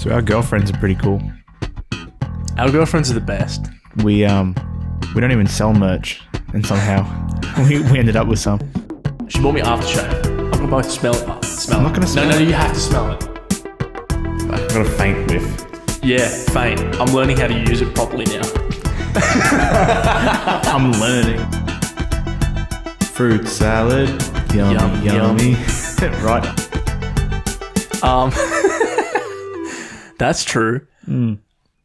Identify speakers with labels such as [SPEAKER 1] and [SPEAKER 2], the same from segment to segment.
[SPEAKER 1] So our girlfriends are pretty cool.
[SPEAKER 2] Our girlfriends are the best.
[SPEAKER 1] We don't even sell merch, and somehow we ended up with some.
[SPEAKER 2] She bought me aftershave. I'm gonna both smell it.
[SPEAKER 1] I'm not gonna smell it.
[SPEAKER 2] No, you have to smell it.
[SPEAKER 1] I've got a faint whiff.
[SPEAKER 2] Yeah, faint. I'm learning how to use it properly now.
[SPEAKER 1] I'm learning. Fruit salad, yummy. Right.
[SPEAKER 2] That's true.
[SPEAKER 1] Mm.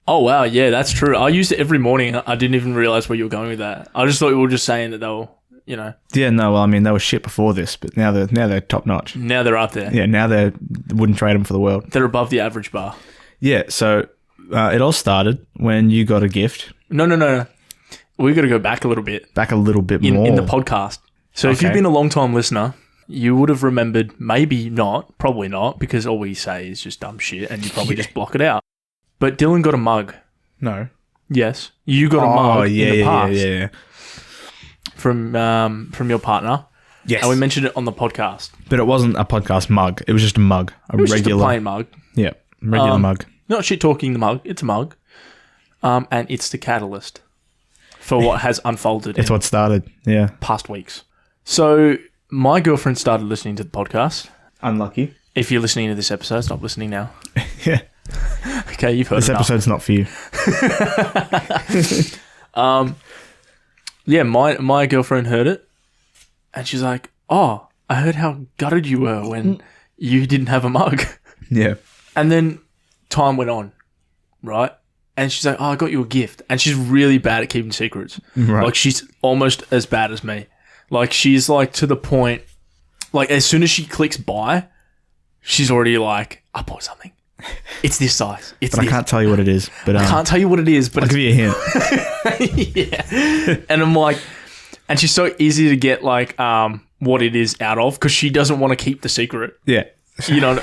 [SPEAKER 2] Oh wow, yeah, that's true. I use it every morning. I didn't even realize where you were going with that. I just thought you were just saying that they were, you know.
[SPEAKER 1] Yeah, no, well, I mean, they were shit before this, but now they're top notch.
[SPEAKER 2] Now they're up there.
[SPEAKER 1] Yeah, now they wouldn't trade them for the world.
[SPEAKER 2] They're above the average bar.
[SPEAKER 1] Yeah, so it all started when you got a gift.
[SPEAKER 2] No. We got to go back a little bit.
[SPEAKER 1] Back a little bit more.
[SPEAKER 2] In the podcast. So if you've been a long-time listener, you would have remembered, maybe not, probably not, because all we say is just dumb shit and you probably just block it out. But Dylan got a mug.
[SPEAKER 1] No.
[SPEAKER 2] Yes. You got a mug in the past.
[SPEAKER 1] Yeah.
[SPEAKER 2] From your partner.
[SPEAKER 1] Yes.
[SPEAKER 2] And we mentioned it on the podcast.
[SPEAKER 1] But it wasn't a podcast mug. It was just a mug.
[SPEAKER 2] It was just a plain mug.
[SPEAKER 1] Yeah, regular mug.
[SPEAKER 2] Not shit-talking the mug. It's a mug. And it's the catalyst for what has unfolded
[SPEAKER 1] It's what started, yeah.
[SPEAKER 2] past weeks. So my girlfriend started listening to the podcast.
[SPEAKER 1] Unlucky.
[SPEAKER 2] If you're listening to this episode, stop listening now.
[SPEAKER 1] Yeah.
[SPEAKER 2] Okay, you've heard
[SPEAKER 1] This episode's not for you.
[SPEAKER 2] Yeah, my girlfriend heard it, and she's like, "Oh, I heard how gutted you were when you didn't have a mug."
[SPEAKER 1] Yeah.
[SPEAKER 2] And then time went on, right? And she's like, "Oh, I got you a gift," and she's really bad at keeping secrets.
[SPEAKER 1] Right.
[SPEAKER 2] Like she's almost as bad as me. Like she's like to the point, like as soon as she clicks buy, she's already like, "I bought something. It's this size. It's
[SPEAKER 1] But
[SPEAKER 2] this."
[SPEAKER 1] I can't tell you what it is. But
[SPEAKER 2] I can't tell you what it is, but
[SPEAKER 1] I'll give you a hint.
[SPEAKER 2] yeah. And I'm like, and she's so easy to get like what it is out of because she doesn't want to keep the secret.
[SPEAKER 1] Yeah.
[SPEAKER 2] You know.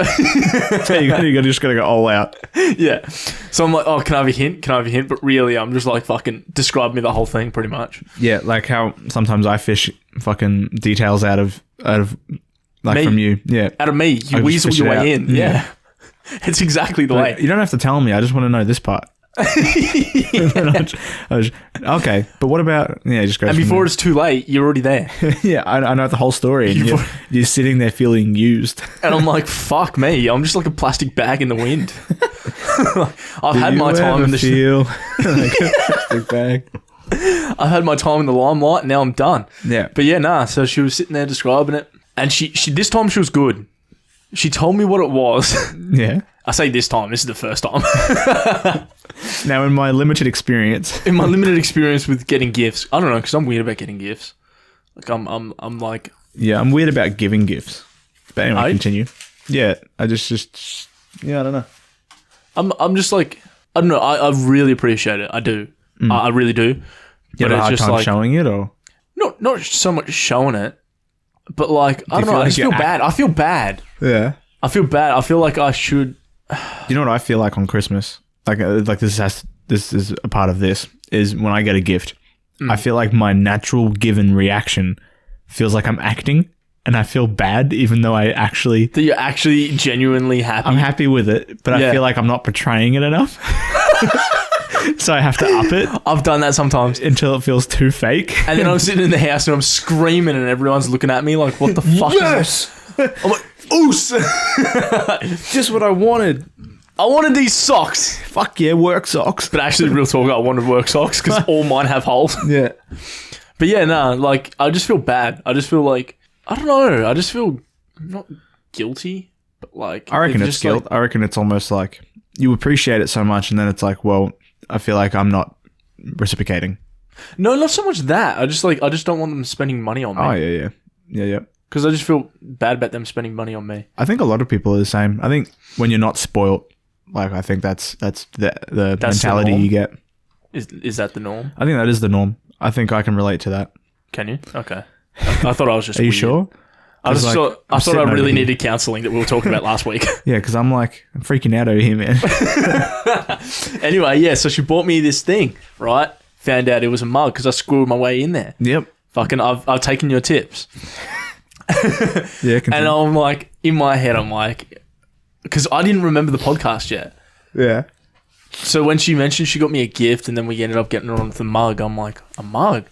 [SPEAKER 1] So you just gotta go all out.
[SPEAKER 2] Yeah. So I'm like, oh, can I have a hint? Can I have a hint? But really, I'm just like, fucking describe me the whole thing pretty much.
[SPEAKER 1] Yeah, like how sometimes I fish fucking details out of like
[SPEAKER 2] Me.
[SPEAKER 1] from you. Yeah.
[SPEAKER 2] Out of me, you
[SPEAKER 1] just
[SPEAKER 2] weasel
[SPEAKER 1] fish
[SPEAKER 2] your
[SPEAKER 1] it
[SPEAKER 2] way
[SPEAKER 1] out.
[SPEAKER 2] in. Yeah. It's exactly the way.
[SPEAKER 1] You don't have to tell me. I just want to know this part. Okay, but what about just go.
[SPEAKER 2] And before it's too late, you're already there.
[SPEAKER 1] Yeah, I know the whole story, and you're sitting there feeling used.
[SPEAKER 2] And I'm like, fuck me, I'm just like a plastic bag in the wind. I've had my time in the
[SPEAKER 1] feel like a plastic bag.
[SPEAKER 2] I've had my time in the limelight. Now I'm done.
[SPEAKER 1] Yeah,
[SPEAKER 2] but yeah, nah. So she was sitting there describing it, and she this time she was good. She told me what it was.
[SPEAKER 1] Yeah.
[SPEAKER 2] I say this time. This is the first time.
[SPEAKER 1] Now, in my limited experience
[SPEAKER 2] with getting gifts, I don't know, because I'm weird about getting gifts. Like I'm like,
[SPEAKER 1] yeah, I'm weird about giving gifts. But anyway, continue. Yeah, I just yeah, I don't know.
[SPEAKER 2] I'm just like, I don't know. I really appreciate it. I do. I really do.
[SPEAKER 1] You have a hard time showing it, or
[SPEAKER 2] not so much showing it, but like I don't know.
[SPEAKER 1] Like
[SPEAKER 2] I just feel bad. I feel bad.
[SPEAKER 1] Yeah.
[SPEAKER 2] I feel bad. I feel like I should.
[SPEAKER 1] You know what I feel like on Christmas? Like this is a part of this, is when I get a gift. I feel like my natural given reaction feels like I'm acting, and I feel bad even though that
[SPEAKER 2] you're actually genuinely happy.
[SPEAKER 1] I'm happy with it, but I feel like I'm not portraying it enough. So I have to up it.
[SPEAKER 2] I've done that sometimes
[SPEAKER 1] until it feels too fake.
[SPEAKER 2] And then I'm sitting in the house and I'm screaming and everyone's looking at me like, what the fuck is this? I'm like, oos!
[SPEAKER 1] Just what I wanted.
[SPEAKER 2] I wanted these socks.
[SPEAKER 1] Fuck yeah, work socks.
[SPEAKER 2] But actually, real talk, I wanted work socks because all mine have holes.
[SPEAKER 1] Yeah.
[SPEAKER 2] But yeah, no, like, I just feel bad. I just feel like, I don't know. I just feel not guilty, but like...
[SPEAKER 1] I reckon it's guilt. I reckon it's almost like you appreciate it so much and then it's like, well, I feel like I'm not reciprocating.
[SPEAKER 2] No, not so much that. I just don't want them spending money on me.
[SPEAKER 1] Oh, yeah. Yeah.
[SPEAKER 2] Because I just feel bad about them spending money on me.
[SPEAKER 1] I think a lot of people are the same. I think when you're not spoilt, like I think that's the mentality you get.
[SPEAKER 2] Is that the norm?
[SPEAKER 1] I think that is the norm. I think I can relate to that.
[SPEAKER 2] Can you? Okay. I thought I was just
[SPEAKER 1] Are you
[SPEAKER 2] weird.
[SPEAKER 1] sure?
[SPEAKER 2] I thought I really needed counselling that we were talking about last week.
[SPEAKER 1] Yeah, because I'm freaking out over here, man.
[SPEAKER 2] Anyway, yeah, so she bought me this thing, right? Found out it was a mug because I screwed my way in there.
[SPEAKER 1] Yep.
[SPEAKER 2] Fucking, I've taken your tips.
[SPEAKER 1] Yeah, continue.
[SPEAKER 2] And I'm like, in my head, I'm like, because I didn't remember the podcast yet.
[SPEAKER 1] Yeah.
[SPEAKER 2] So when she mentioned she got me a gift and then we ended up getting her on the mug, I'm like, a mug?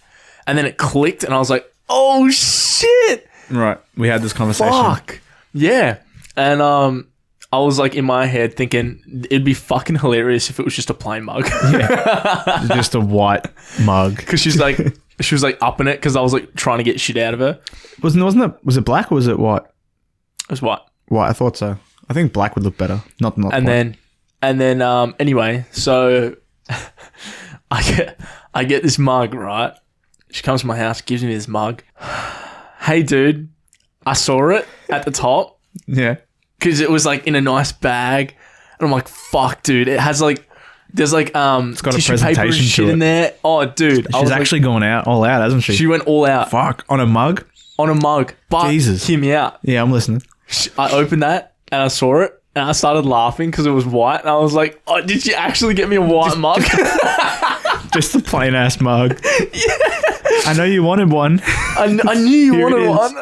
[SPEAKER 2] And then it clicked and I was like, oh shit.
[SPEAKER 1] Right. We had this conversation.
[SPEAKER 2] Fuck. Yeah. And I was like in my head thinking it'd be fucking hilarious if it was just a plain mug.
[SPEAKER 1] Yeah. Just a white mug.
[SPEAKER 2] Because she was like upping it because I was like trying to get shit out of her.
[SPEAKER 1] Was it black or was it white?
[SPEAKER 2] It was white.
[SPEAKER 1] White, I thought so. I think black would look better. Not
[SPEAKER 2] and
[SPEAKER 1] white.
[SPEAKER 2] then anyway, so I get this mug, right? She comes to my house, gives me this mug. Hey dude, I saw it at the top.
[SPEAKER 1] Yeah.
[SPEAKER 2] Because it was like in a nice bag. And I'm like, fuck, dude. It has like, there's like
[SPEAKER 1] it's got
[SPEAKER 2] tissue
[SPEAKER 1] a
[SPEAKER 2] paper and
[SPEAKER 1] presentation
[SPEAKER 2] shit
[SPEAKER 1] to
[SPEAKER 2] in there. Oh, dude.
[SPEAKER 1] She's actually gone all out, hasn't she?
[SPEAKER 2] She went all out.
[SPEAKER 1] Fuck. On a mug?
[SPEAKER 2] On a mug. But
[SPEAKER 1] Jesus.
[SPEAKER 2] hear me out.
[SPEAKER 1] Yeah, I'm listening.
[SPEAKER 2] I opened that and I saw it and I started laughing because it was white. And I was like, oh, did you actually get me a white mug?
[SPEAKER 1] Just a plain ass mug. Yeah. I know you wanted one.
[SPEAKER 2] I knew you wanted one.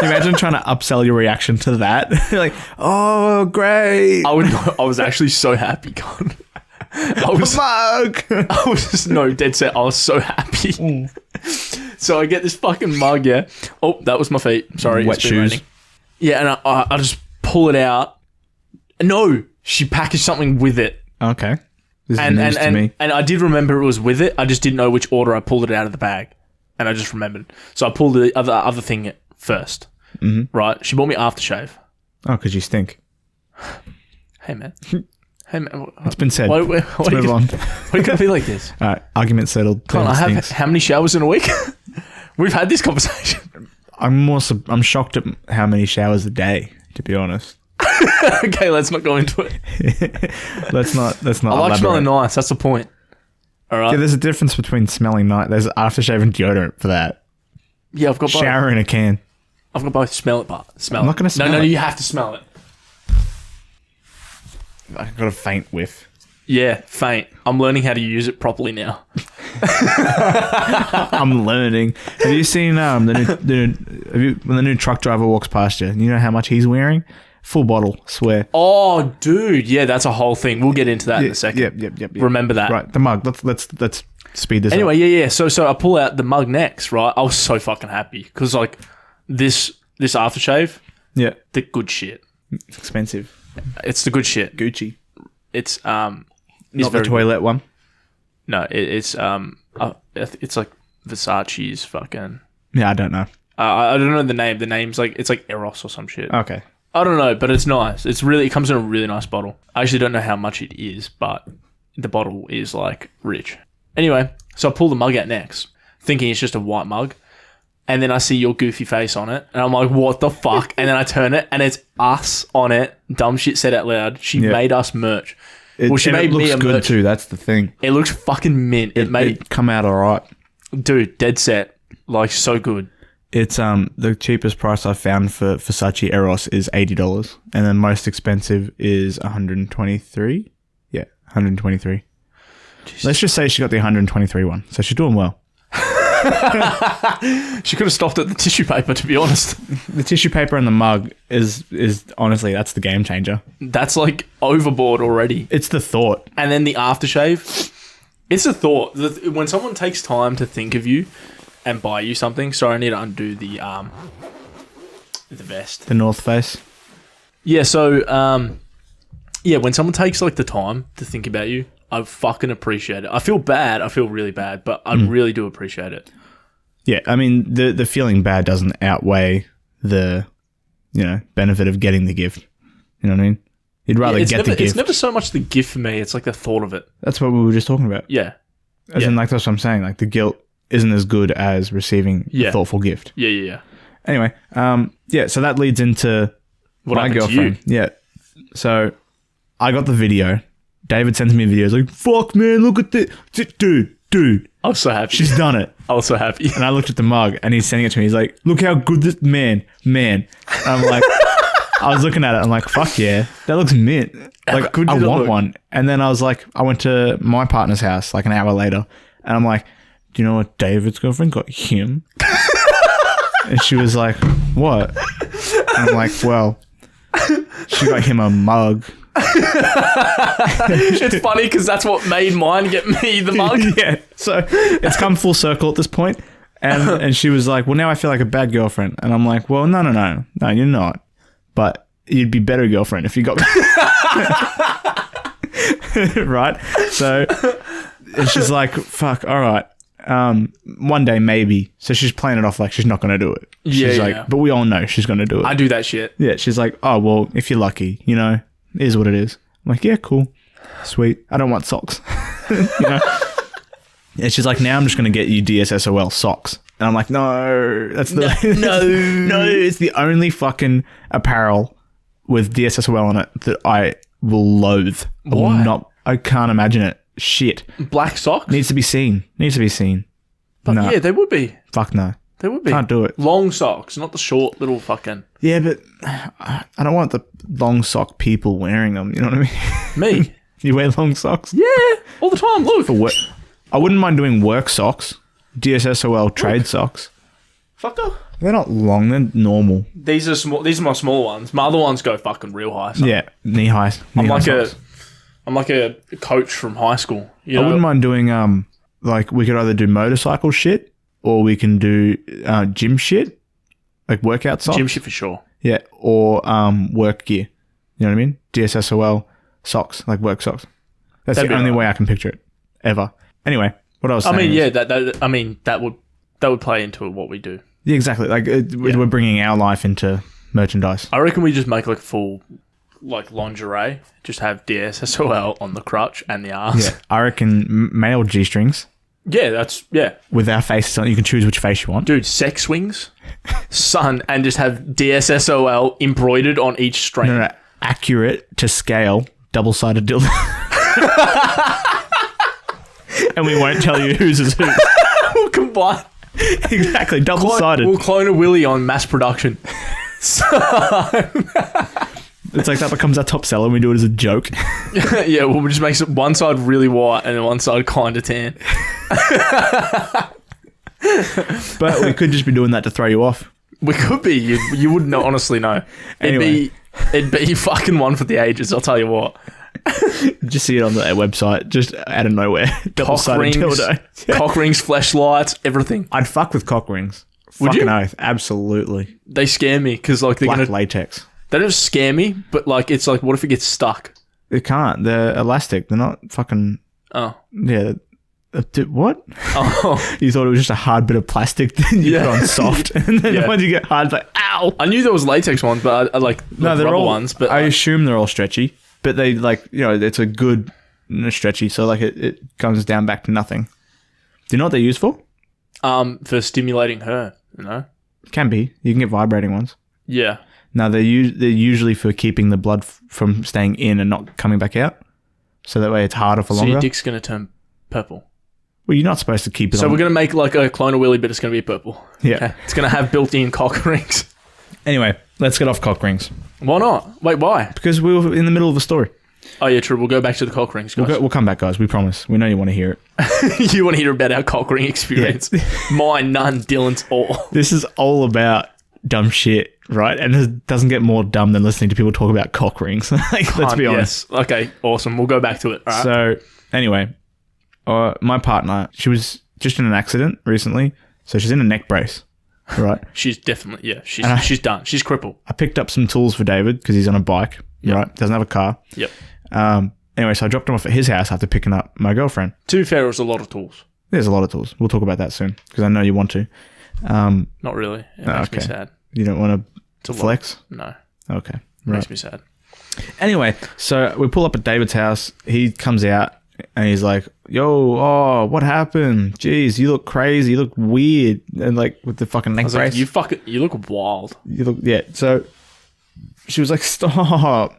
[SPEAKER 1] Imagine trying to upsell your reaction to that. You're like, oh, great.
[SPEAKER 2] I was actually so happy, God. I was
[SPEAKER 1] mug.
[SPEAKER 2] I was just dead set. I was so happy. So I get this fucking mug, yeah. Oh, that was my feet. Sorry,
[SPEAKER 1] wet
[SPEAKER 2] it's been
[SPEAKER 1] shoes.
[SPEAKER 2] raining. Yeah, and I just pull it out. No, she packaged something with it.
[SPEAKER 1] Okay. This is news to me.
[SPEAKER 2] And I did remember it was with it. I just didn't know which order I pulled it out of the bag. And I just remembered. So I pulled the other thing first. Mm-hmm. Right? She bought me aftershave.
[SPEAKER 1] Oh, because you stink.
[SPEAKER 2] Hey, man. Hey, man.
[SPEAKER 1] It's been said.
[SPEAKER 2] Let's
[SPEAKER 1] move on.
[SPEAKER 2] Why you gonna be like this?
[SPEAKER 1] All right. Argument settled.
[SPEAKER 2] Come on, I have how many showers in a week? We've had this conversation.
[SPEAKER 1] I'm shocked at how many showers a day, to be honest.
[SPEAKER 2] Okay, let's not go into it.
[SPEAKER 1] Let's not
[SPEAKER 2] I like
[SPEAKER 1] elaborate.
[SPEAKER 2] smelling nice. That's the point. All right.
[SPEAKER 1] Yeah, there's a difference between smelling nice. There's aftershave and deodorant for that.
[SPEAKER 2] Yeah, I've got both.
[SPEAKER 1] Shower in a can.
[SPEAKER 2] I've got both. Smell it, but
[SPEAKER 1] I'm not going to smell it.
[SPEAKER 2] No, you have to smell it.
[SPEAKER 1] I've got a faint whiff.
[SPEAKER 2] Yeah, faint. I'm learning how to use it properly now.
[SPEAKER 1] I'm learning. Have you seen when the new truck driver walks past you? You know how much he's wearing? Full bottle, swear.
[SPEAKER 2] Oh, dude, yeah, that's a whole thing. We'll get into that in a second.
[SPEAKER 1] Yep.
[SPEAKER 2] Remember that.
[SPEAKER 1] Right, the mug. Let's speed this up.
[SPEAKER 2] Anyway, yeah. So I pull out the mug next, right? I was so fucking happy because like this aftershave,
[SPEAKER 1] yeah,
[SPEAKER 2] the good shit.
[SPEAKER 1] It's expensive.
[SPEAKER 2] It's the good shit.
[SPEAKER 1] Gucci.
[SPEAKER 2] It's
[SPEAKER 1] not the toilet one.
[SPEAKER 2] No, it's like Versace's fucking.
[SPEAKER 1] Yeah, I don't know.
[SPEAKER 2] I don't know the name. The name's like it's like Eros or some shit.
[SPEAKER 1] Okay.
[SPEAKER 2] I don't know, but it's nice. It comes in a really nice bottle. I actually don't know how much it is, but the bottle is like rich. Anyway, so I pull the mug out next, thinking it's just a white mug. And then I see your goofy face on it. And I'm like, what the fuck? And then I turn it and it's us on it. Dumb shit said out loud. She made us merch. She made me a
[SPEAKER 1] good
[SPEAKER 2] merch.
[SPEAKER 1] too. That's the thing.
[SPEAKER 2] It looks fucking mint. It
[SPEAKER 1] come out all right.
[SPEAKER 2] Dude, dead set. Like so good.
[SPEAKER 1] It's the cheapest price I found for Versace Eros is $80, and the most expensive is $123. Yeah, $123. Jesus. Let's just say she got the $123 one, so she's doing well.
[SPEAKER 2] She could have stopped at the tissue paper, to be honest.
[SPEAKER 1] The tissue paper and the mug is honestly that's the game changer.
[SPEAKER 2] That's like overboard already.
[SPEAKER 1] It's the thought,
[SPEAKER 2] and then the aftershave. It's the thought. When someone takes time to think of you and buy you something. Sorry, I need to undo the vest.
[SPEAKER 1] The North Face.
[SPEAKER 2] Yeah, so when someone takes like the time to think about you, I fucking appreciate it. I feel bad. I feel really bad, but I really do appreciate it.
[SPEAKER 1] Yeah, I mean the feeling bad doesn't outweigh the benefit of getting the gift. You know what I mean? You'd rather get the gift.
[SPEAKER 2] It's never so much the gift for me. It's like the thought of it.
[SPEAKER 1] That's what we were just talking about.
[SPEAKER 2] Yeah.
[SPEAKER 1] As in, like, that's what I'm saying. Like, the guilt isn't as good as receiving a thoughtful gift.
[SPEAKER 2] Yeah.
[SPEAKER 1] Anyway, so that leads into my girlfriend. Yeah. So I got the video. David sends me a video. He's like, fuck, man, look at this. Dude.
[SPEAKER 2] I was so happy.
[SPEAKER 1] She's done it.
[SPEAKER 2] I was so happy.
[SPEAKER 1] And I looked at the mug and he's sending it to me. He's like, look how good this, man. And I'm like, I was looking at it. I'm like, fuck yeah. That looks mint. Like, I want one. And then I was like, I went to my partner's house like an hour later. And I'm like, do you know what David's girlfriend got him? And she was like, what? And I'm like, well, she got him a mug
[SPEAKER 2] It's funny because that's what made mine get me the mug.
[SPEAKER 1] Yeah. So it's come full circle at this point. And she was like, well, now I feel like a bad girlfriend. And I'm like, well, no, you're not. But you'd be better girlfriend if you got right? So and she's like, fuck, all right. One day maybe. So she's playing it off like she's not going to do it. She's like, but we all know she's going to do it.
[SPEAKER 2] I do that shit.
[SPEAKER 1] Yeah, she's like, oh, well, if you're lucky, you know, it is what it is. I'm like, yeah, cool. Sweet. I don't want socks. You know? And she's like, now I'm just going to get you DSSOL socks. And I'm like, no, that's the... No, it's the only fucking apparel with DSSOL on it that I will loathe.
[SPEAKER 2] Why?
[SPEAKER 1] I can't imagine it. Shit.
[SPEAKER 2] Black socks?
[SPEAKER 1] Needs to be seen.
[SPEAKER 2] But
[SPEAKER 1] no.
[SPEAKER 2] yeah, they would be.
[SPEAKER 1] Fuck no.
[SPEAKER 2] They would be.
[SPEAKER 1] Can't do it.
[SPEAKER 2] Long socks, not the short little fucking...
[SPEAKER 1] Yeah, but I don't want the long sock people wearing them. You know what I mean?
[SPEAKER 2] Me?
[SPEAKER 1] You wear long socks?
[SPEAKER 2] Yeah, all the time. Look.
[SPEAKER 1] For work. I wouldn't mind doing work socks. DSSOL trade socks.
[SPEAKER 2] Fucker.
[SPEAKER 1] They're not long. They're normal.
[SPEAKER 2] These are small. These are my small ones. My other ones go fucking real high. So.
[SPEAKER 1] Yeah, knee high.
[SPEAKER 2] I'm like a coach from high school. You know?
[SPEAKER 1] I wouldn't mind doing like we could either do motorcycle shit or we can do gym shit, like workout socks.
[SPEAKER 2] Gym shit for sure.
[SPEAKER 1] Yeah, or work gear. You know what I mean? DSSOL socks, like work socks. That's the only way I can picture it ever. Anyway, what I was saying.
[SPEAKER 2] I mean, that would play into what we do.
[SPEAKER 1] Yeah, exactly. Like we're bringing our life into merchandise.
[SPEAKER 2] I reckon we just make like a full like lingerie. Just have DSSOL on the crotch and the arse.
[SPEAKER 1] Yeah, I reckon male G-strings.
[SPEAKER 2] Yeah,
[SPEAKER 1] with our faces on. You can choose which face you want.
[SPEAKER 2] Dude, sex swings, son, and just have DSSOL embroidered on each string.
[SPEAKER 1] No, accurate to scale, double-sided dildo. And we won't tell you whose is whose.
[SPEAKER 2] We'll combine.
[SPEAKER 1] Exactly, double-sided.
[SPEAKER 2] We'll clone a Willy on mass production.
[SPEAKER 1] It's like that becomes our top seller and we do it as a joke.
[SPEAKER 2] Yeah, we'll just make one side really white and then one side kind of tan.
[SPEAKER 1] But we could just be doing that to throw you off.
[SPEAKER 2] We could be. You wouldn't honestly know.
[SPEAKER 1] Anyway.
[SPEAKER 2] It'd be fucking one for the ages, I'll tell you what.
[SPEAKER 1] Just see it on their website, just out of nowhere. Double-sided dildo.
[SPEAKER 2] Cock rings, fleshlights, everything.
[SPEAKER 1] I'd fuck with cock rings.
[SPEAKER 2] Would
[SPEAKER 1] Fucking
[SPEAKER 2] you?
[SPEAKER 1] oath. Absolutely.
[SPEAKER 2] They scare me because like they're
[SPEAKER 1] Black
[SPEAKER 2] gonna
[SPEAKER 1] latex.
[SPEAKER 2] They don't scare me, but like it's like what if it gets stuck?
[SPEAKER 1] They can't. They're elastic. They're not fucking...
[SPEAKER 2] Oh.
[SPEAKER 1] Yeah. What?
[SPEAKER 2] Oh.
[SPEAKER 1] You thought it was just a hard bit of plastic that you put on soft, and then once you get hard, it's like, ow!
[SPEAKER 2] I knew there was latex ones, but I like
[SPEAKER 1] No, they're
[SPEAKER 2] rubber
[SPEAKER 1] all
[SPEAKER 2] ones. But
[SPEAKER 1] I assume they're all stretchy, but they like, you know, it's a good stretchy, so like it comes down back to nothing. Do you know what they're used for?
[SPEAKER 2] For stimulating her, you know?
[SPEAKER 1] Can be. You can get vibrating ones.
[SPEAKER 2] Yeah.
[SPEAKER 1] No, they're usually for keeping the blood from staying in and not coming back out, so that way it's harder for
[SPEAKER 2] So
[SPEAKER 1] longer.
[SPEAKER 2] your dick's gonna turn purple.
[SPEAKER 1] Well, you're not supposed to keep it
[SPEAKER 2] So
[SPEAKER 1] on.
[SPEAKER 2] we're going to make like a clone of Willy, but it's going to be purple.
[SPEAKER 1] Yeah.
[SPEAKER 2] Okay. It's going to have built-in cock rings.
[SPEAKER 1] Anyway, let's get off cock rings.
[SPEAKER 2] Why not? Wait, why?
[SPEAKER 1] Because we were in the middle of a story.
[SPEAKER 2] Oh, yeah, true. We'll go back to the cock rings, guys.
[SPEAKER 1] We'll come back, guys. We promise. We know you want to hear it.
[SPEAKER 2] You want to hear about our cock ring experience. Yeah. Mine, none, Dylan's all.
[SPEAKER 1] This is all about dumb shit, right? And it doesn't get more dumb than listening to people talk about cock rings. Like, let's be honest.
[SPEAKER 2] Yes. Okay, awesome. We'll go back to it. All right.
[SPEAKER 1] So, anyway, my partner, she was just in an accident recently, so she's in a neck brace, right?
[SPEAKER 2] She's definitely, she's done. She's crippled.
[SPEAKER 1] I picked up some tools for David because he's on a bike, right? Doesn't have a car.
[SPEAKER 2] Yep.
[SPEAKER 1] Anyway, so I dropped him off at his house after picking up my girlfriend.
[SPEAKER 2] To be fair, it was a lot of tools.
[SPEAKER 1] There's a lot of tools. We'll talk about that soon because I know you want to.
[SPEAKER 2] Not really. It makes me sad.
[SPEAKER 1] You don't want to flex?
[SPEAKER 2] No.
[SPEAKER 1] Okay.
[SPEAKER 2] Right. Makes me sad.
[SPEAKER 1] Anyway, so we pull up at David's house. He comes out and he's like, yo, what happened? Jeez, you look crazy. You look weird. And like with the fucking neck brace.
[SPEAKER 2] Like, you look wild.
[SPEAKER 1] So she was like, stop.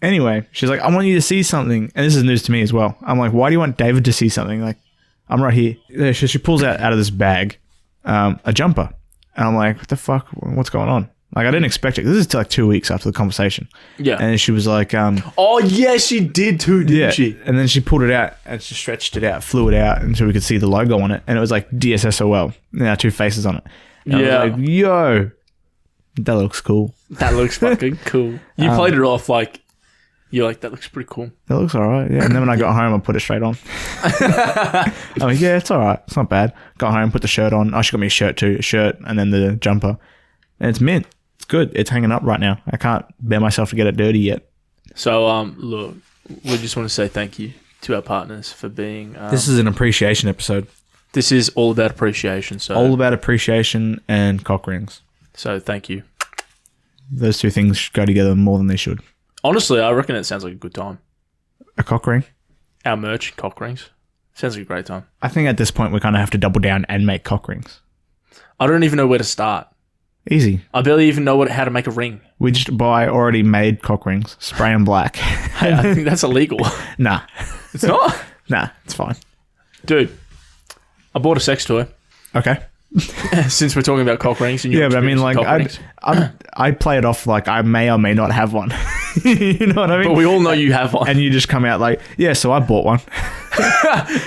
[SPEAKER 1] Anyway, she's like, I want you to see something. And this is news to me as well. I'm like, why do you want David to see something? Like, I'm right here. She pulls out of this bag a jumper. And I'm like, what the fuck? What's going on? Like, I didn't expect it. This is like 2 weeks after the conversation. Yeah. And she was like...
[SPEAKER 2] oh, yeah, she did too, didn't she?
[SPEAKER 1] And then she pulled it out and she stretched it out, flew it out until we could see the logo on it. And it was like DSSOL. Now 2 faces on it. And I was like, yo, that looks cool.
[SPEAKER 2] That looks fucking cool. You played it off like You're like, that looks pretty cool.
[SPEAKER 1] That looks alright, yeah. And then when I got home, I put it straight on. I'm like, yeah, it's alright. It's not bad. Got home, put the shirt on. Oh, she got me a shirt too. A shirt and then the jumper. And it's mint. It's good. It's hanging up right now. I can't bear myself to get it dirty yet.
[SPEAKER 2] So, look, we just want to say thank you to our partners for being...
[SPEAKER 1] this is an appreciation episode.
[SPEAKER 2] This is all about appreciation. So
[SPEAKER 1] all about appreciation and cock rings.
[SPEAKER 2] So thank you.
[SPEAKER 1] Those two things go together more than they should.
[SPEAKER 2] Honestly, I reckon it sounds like a good time.
[SPEAKER 1] A cock ring?
[SPEAKER 2] Our merch, cock rings. Sounds like a great time.
[SPEAKER 1] I think at this point we kind of have to double down and make cock rings.
[SPEAKER 2] I don't even know where to start.
[SPEAKER 1] Easy.
[SPEAKER 2] I barely even know how to make a ring.
[SPEAKER 1] We just buy already made cock rings, spray them black.
[SPEAKER 2] Hey, I think that's illegal.
[SPEAKER 1] Nah.
[SPEAKER 2] It's not?
[SPEAKER 1] Nah, it's fine.
[SPEAKER 2] Dude, I bought a sex toy.
[SPEAKER 1] Okay.
[SPEAKER 2] Since we're talking about cock rings. And
[SPEAKER 1] Yeah, but I mean, like, I play it off like I may or may not have one. You know what I mean?
[SPEAKER 2] But we all know you have one.
[SPEAKER 1] And you just come out like, yeah, so I bought one.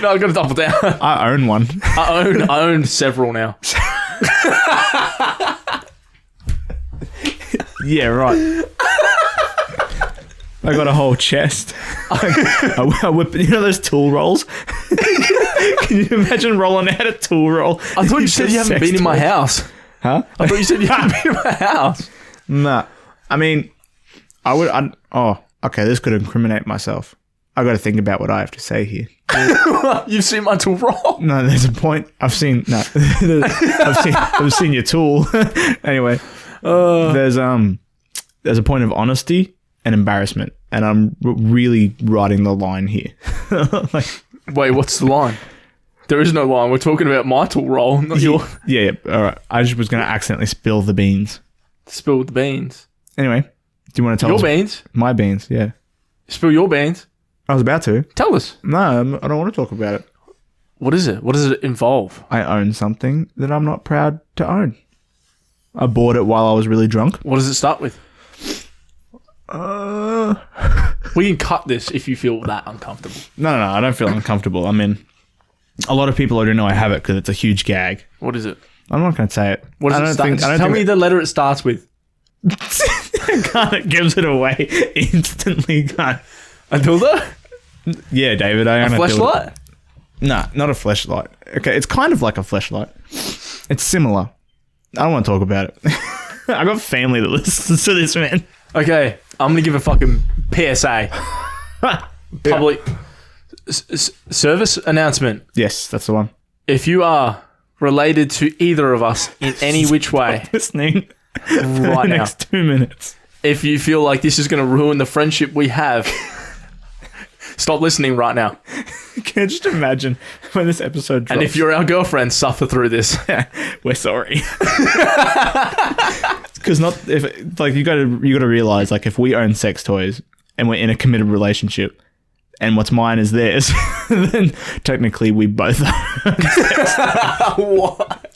[SPEAKER 2] No, I've got to double down.
[SPEAKER 1] I own one.
[SPEAKER 2] I own several now.
[SPEAKER 1] Yeah, right. I got a whole chest. I whip, you know those tool rolls? Can you imagine rolling out a tool roll?
[SPEAKER 2] I thought you said you haven't been in my house.
[SPEAKER 1] Huh?
[SPEAKER 2] I thought you said you haven't been in my house.
[SPEAKER 1] Nah. I mean, okay, this could incriminate myself. I got to think about what I have to say here.
[SPEAKER 2] You've seen my tool roll?
[SPEAKER 1] No, there's a point. I've seen your tool. Anyway, there's a point of honesty and embarrassment, and I'm really riding the line here.
[SPEAKER 2] Wait, what's the line? There is no line. We're talking about my tool roll, not your...
[SPEAKER 1] Yeah. All right. I just was going to accidentally spill the beans.
[SPEAKER 2] Spill the beans.
[SPEAKER 1] Anyway, do you want to tell
[SPEAKER 2] your
[SPEAKER 1] us?
[SPEAKER 2] Beans?
[SPEAKER 1] My beans, yeah.
[SPEAKER 2] Spill your beans?
[SPEAKER 1] I was about to.
[SPEAKER 2] Tell us.
[SPEAKER 1] No, I don't want to talk about it.
[SPEAKER 2] What is it? What does it involve?
[SPEAKER 1] I own something that I'm not proud to own. I bought it while I was really drunk.
[SPEAKER 2] What does it start with? We can cut this if you feel that uncomfortable.
[SPEAKER 1] No, I don't feel uncomfortable. I mean, a lot of people already know I have it because it's a huge gag.
[SPEAKER 2] What is it?
[SPEAKER 1] I'm not going to say it.
[SPEAKER 2] What does it start with? Tell me the letter it starts with.
[SPEAKER 1] It gives it away instantly. Can't.
[SPEAKER 2] A dildo?
[SPEAKER 1] Yeah, David. I own a
[SPEAKER 2] fleshlight?
[SPEAKER 1] Nah, not a fleshlight. Okay, it's kind of like a fleshlight. It's similar. I don't want to talk about it. I got family that listens to this, man.
[SPEAKER 2] Okay, I'm going to give a fucking PSA. Public service announcement.
[SPEAKER 1] Yes, that's the one.
[SPEAKER 2] If you are related to either of us in any which way,
[SPEAKER 1] listening
[SPEAKER 2] right
[SPEAKER 1] for the next 2 minutes.
[SPEAKER 2] If you feel like this is going to ruin the friendship we have, stop listening right now.
[SPEAKER 1] Can you just imagine when this episode drops?
[SPEAKER 2] And if you're our girlfriend, suffer through this.
[SPEAKER 1] We're sorry. Because you got to realize, like, if we own sex toys and we're in a committed relationship and what's mine is theirs, then technically we both own sex toys.
[SPEAKER 2] What?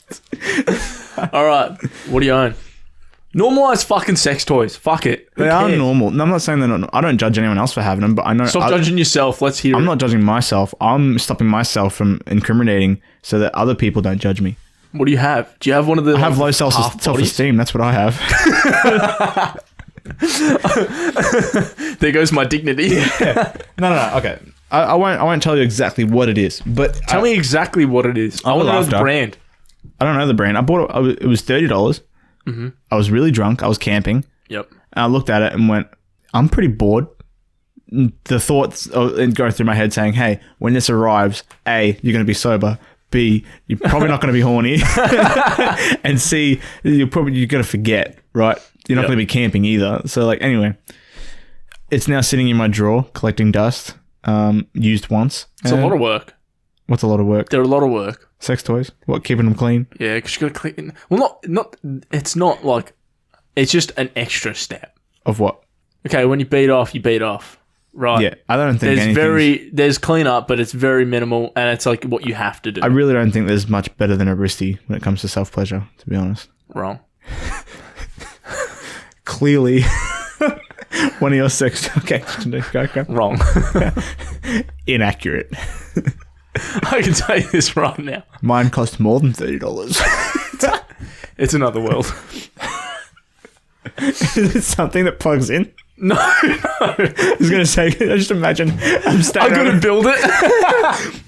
[SPEAKER 2] All right. What do you own? Normalize fucking sex toys. Fuck it.
[SPEAKER 1] They are normal. No, I'm not saying they're not. I don't judge anyone else for having them, but I know.
[SPEAKER 2] Stop judging yourself. Let's hear it.
[SPEAKER 1] I'm not judging myself. I'm stopping myself from incriminating so that other people don't judge me.
[SPEAKER 2] What do you have? Do you have one of the...
[SPEAKER 1] I have low self-esteem. That's what I have.
[SPEAKER 2] There goes my dignity.
[SPEAKER 1] Yeah. No. Okay. I won't tell you exactly what it is, but
[SPEAKER 2] tell me exactly what it is. I want to know the brand.
[SPEAKER 1] I don't know the brand. I bought it. It was $30.
[SPEAKER 2] Mm-hmm.
[SPEAKER 1] I was really drunk. I was camping.
[SPEAKER 2] Yep.
[SPEAKER 1] And I looked at it and went, I'm pretty bored. The thoughts go through my head saying, hey, when this arrives, A, you're going to be sober. B, you're probably not going to be horny. And C, you're going to forget, right? You're not going to be camping either. So, like, anyway, it's now sitting in my drawer collecting dust. Used once.
[SPEAKER 2] It's a lot of work.
[SPEAKER 1] What's a lot of work?
[SPEAKER 2] They're a lot of work.
[SPEAKER 1] Sex toys? What, keeping them clean?
[SPEAKER 2] Yeah, because you got to clean. Well, not. It's not like. It's just an extra step.
[SPEAKER 1] Of what?
[SPEAKER 2] Okay, when you beat off, you beat off. Right.
[SPEAKER 1] Yeah, I don't think
[SPEAKER 2] there's cleanup, but it's very minimal, and it's like what you have to do.
[SPEAKER 1] I really don't think there's much better than a wristy when it comes to self-pleasure, to be honest.
[SPEAKER 2] Wrong.
[SPEAKER 1] Clearly, one of your sex... Okay, go.
[SPEAKER 2] Wrong.
[SPEAKER 1] Inaccurate.
[SPEAKER 2] I can tell you this right now.
[SPEAKER 1] Mine cost more than $30.
[SPEAKER 2] It's another world.
[SPEAKER 1] Is it something that plugs in?
[SPEAKER 2] No.
[SPEAKER 1] I was gonna say, I just imagine I'm
[SPEAKER 2] I'm
[SPEAKER 1] standing.
[SPEAKER 2] gonna build it.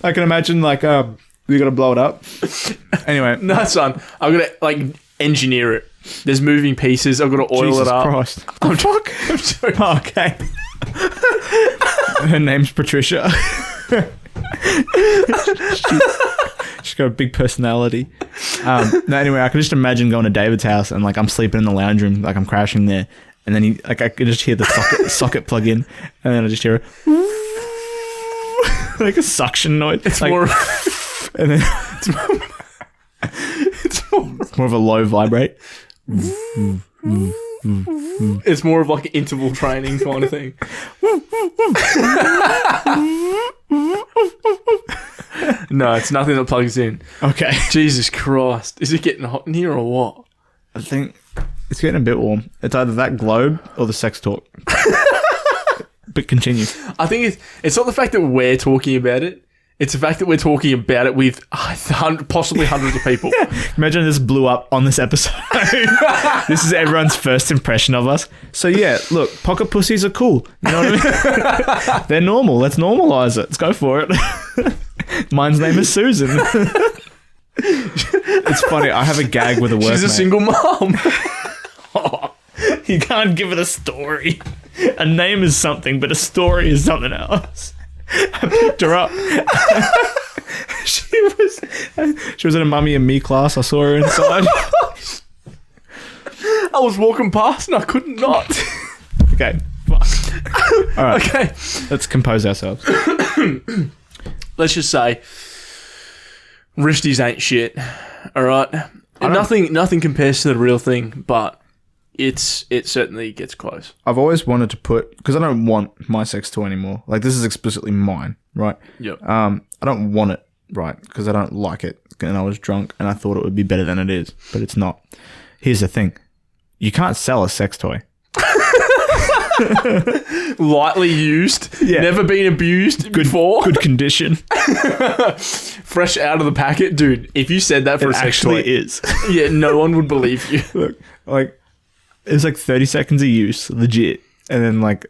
[SPEAKER 1] I can imagine like you gotta blow it up. Anyway,
[SPEAKER 2] No, son. I'm gonna like engineer it. There's moving pieces. I've got to oil
[SPEAKER 1] Jesus
[SPEAKER 2] it up.
[SPEAKER 1] Christ.
[SPEAKER 2] I'm sorry.
[SPEAKER 1] Oh, okay. Her name's Patricia. She's got a big personality. No, anyway, I can just imagine going to David's house and like I'm sleeping in the lounge room, like I'm crashing there, and then I could just hear the socket plug in, and then I just hear like a suction noise.
[SPEAKER 2] It's
[SPEAKER 1] like,
[SPEAKER 2] more.
[SPEAKER 1] and then
[SPEAKER 2] It's more.
[SPEAKER 1] it's more of a low vibrate.
[SPEAKER 2] It's more of like an interval training kind of thing. No, it's nothing that plugs in.
[SPEAKER 1] Okay.
[SPEAKER 2] Jesus Christ. Is it getting hot in here or what?
[SPEAKER 1] I think it's getting a bit warm. It's either that globe or the sex talk. But continue.
[SPEAKER 2] I think it's not the fact that we're talking about it. It's the fact that we're talking about it with possibly hundreds of people.
[SPEAKER 1] Imagine this blew up on this episode. This is everyone's first impression of us. So yeah, look, pocket pussies are cool. You know what I mean? They're normal. Let's normalize it. Let's go for it. Mine's name is Susan. It's funny. I have a gag with a workmate.
[SPEAKER 2] She's a single mom.
[SPEAKER 1] You can't give it a story. A name is something, but a story is something else. I picked her up. She was in a Mummy and Me class. I saw her inside.
[SPEAKER 2] I was walking past and I couldn't not.
[SPEAKER 1] Okay, fuck. All right,
[SPEAKER 2] Okay.
[SPEAKER 1] let's compose ourselves.
[SPEAKER 2] Let's just say Rishties ain't shit. All right. Nothing compares to the real thing, but it certainly gets close.
[SPEAKER 1] I've always wanted to put, because I don't want my sex toy anymore. Like, this is explicitly mine, right?
[SPEAKER 2] Yep.
[SPEAKER 1] I don't want it, right? Because I don't like it. And I was drunk and I thought it would be better than it is, but it's not. Here's the thing. You can't sell a sex toy.
[SPEAKER 2] Lightly used.
[SPEAKER 1] Yeah.
[SPEAKER 2] Never been abused before.
[SPEAKER 1] Good condition.
[SPEAKER 2] Fresh out of the packet. Dude, if you said that for a
[SPEAKER 1] It
[SPEAKER 2] sex toy,
[SPEAKER 1] actually is.
[SPEAKER 2] yeah, no one would believe you.
[SPEAKER 1] Look, like, it was like 30 seconds of use, legit. And then, like,